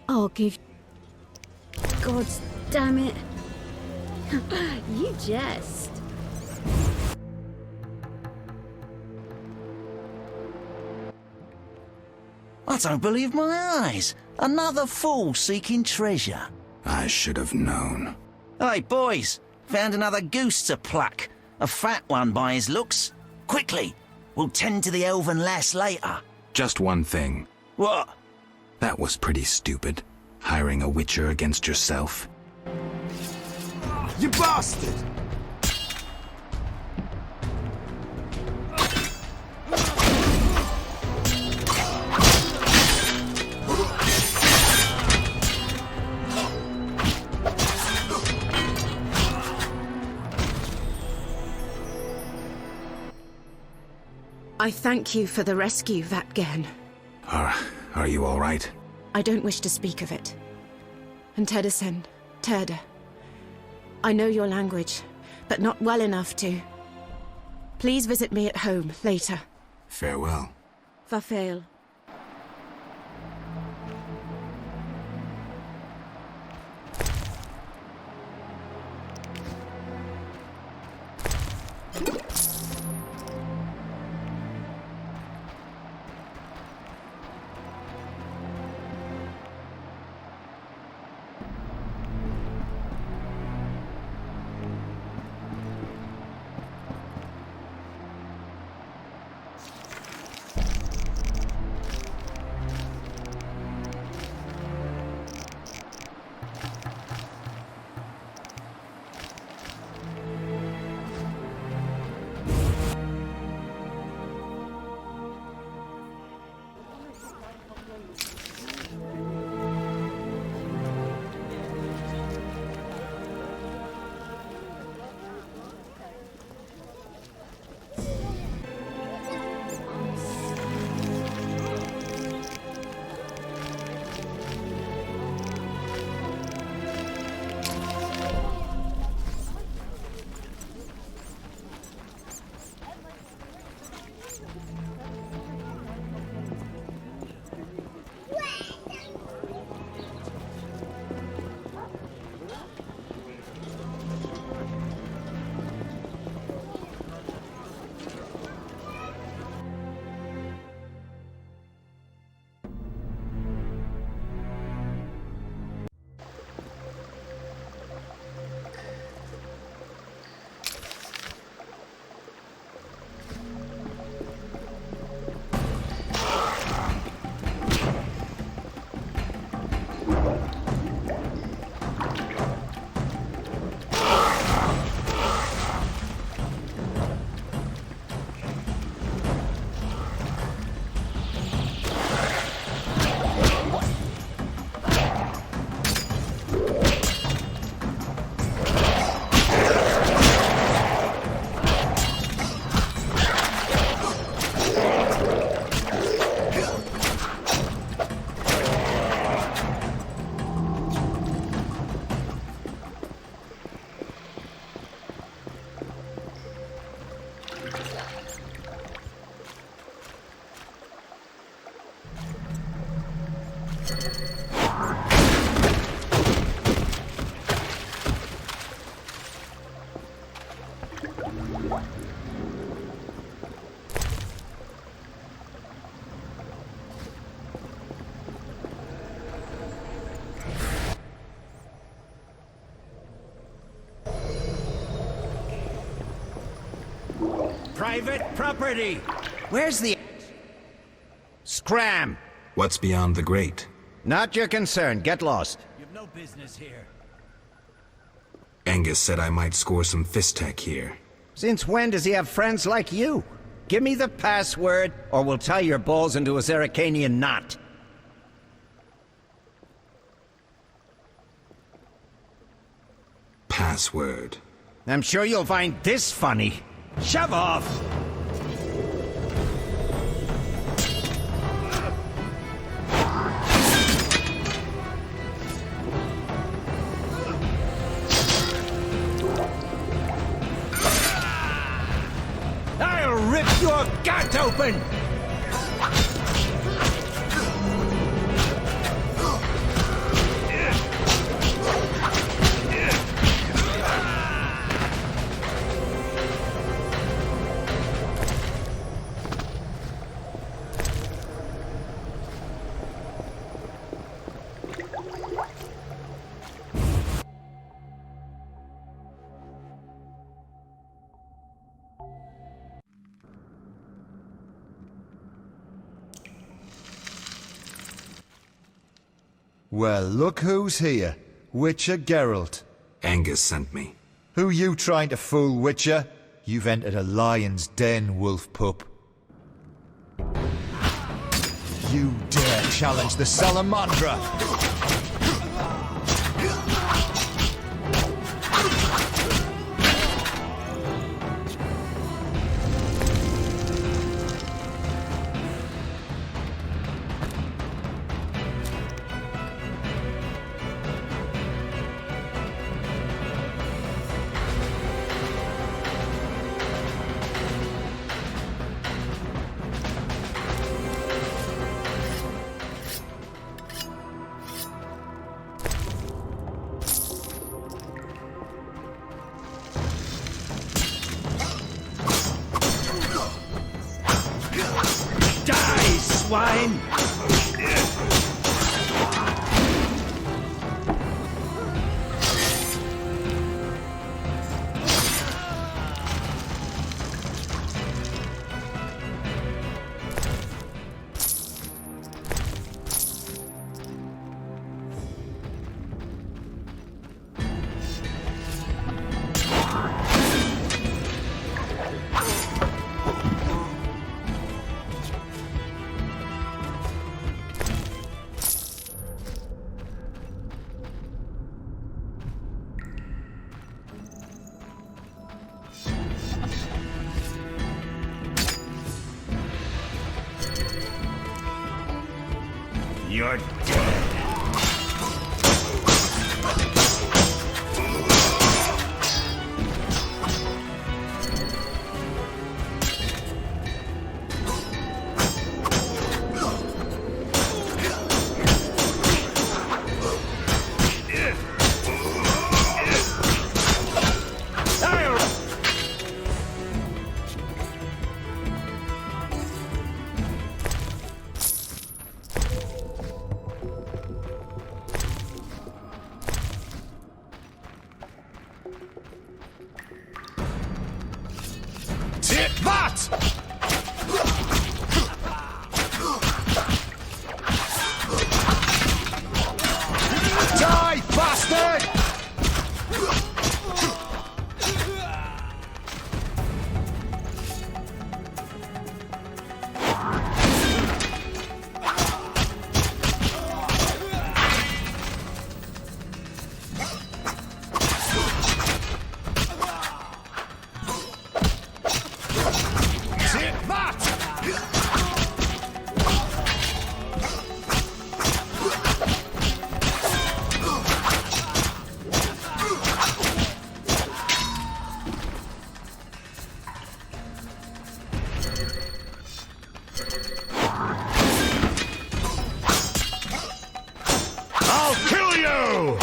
I'll give... God damn it. You jest. I don't believe my eyes. Another fool seeking treasure. I should have known. Hey, boys, found another goose to pluck. A fat one by his looks. Quickly, we'll tend to the elven lass later. Just one thing. What? That was pretty stupid. Hiring a witcher against yourself. You bastard! I thank you for the rescue, Vatgen. Are you all right? I don't wish to speak of it. And Tedison, Terda. I know your language, but not well enough to. Please visit me at home later. Farewell. Farfail. Private property! Where's the... Scram! What's beyond the grate? Not your concern. Get lost. You've no business here. Angus said I might score some fistech here. Since when does he have friends like you? Give me the password, or we'll tie your balls into a Zeracanian knot. Password. I'm sure you'll find this funny. Shove off! I'll rip your gut open! Well, look who's here. Witcher Geralt. Angus sent me. Who you trying to fool, Witcher? You've entered a lion's den, wolf pup. You dare challenge the Salamandra! Swine! You're dead. Take that! Die, bastard! I'll kill you!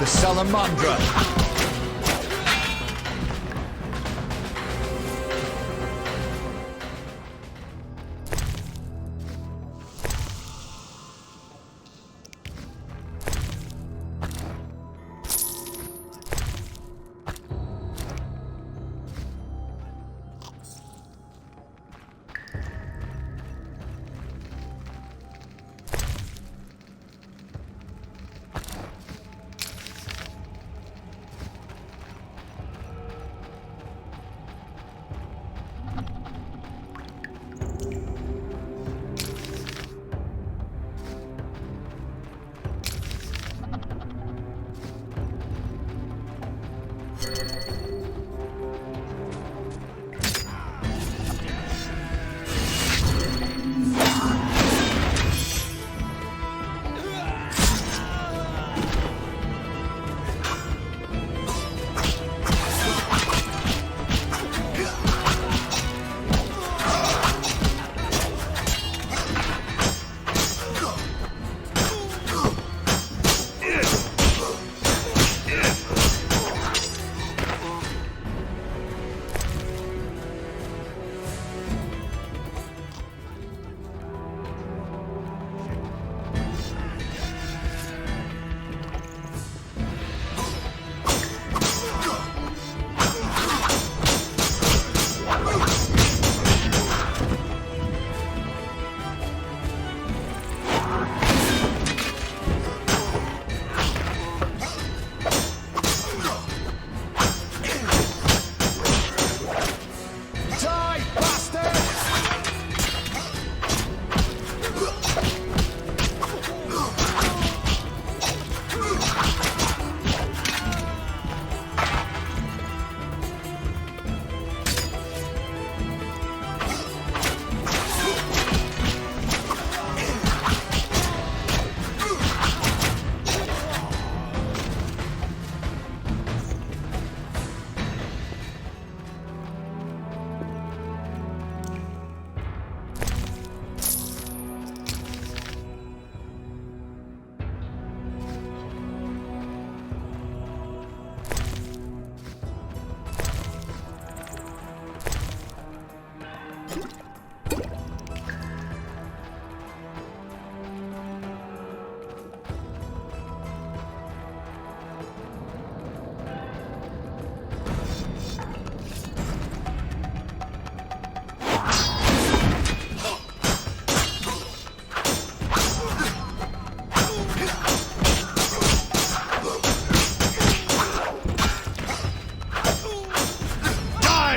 The Salamandra!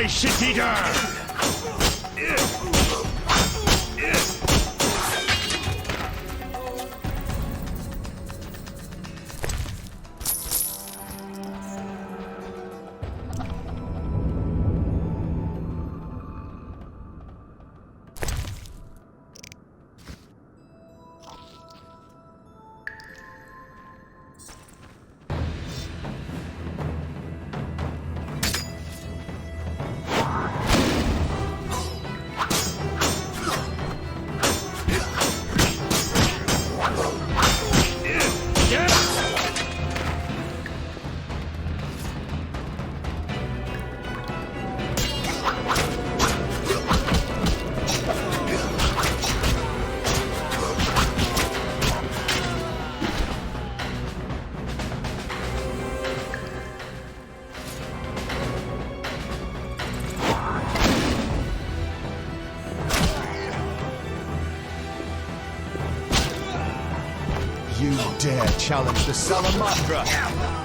shit-eater! you dare challenge the Salamandra?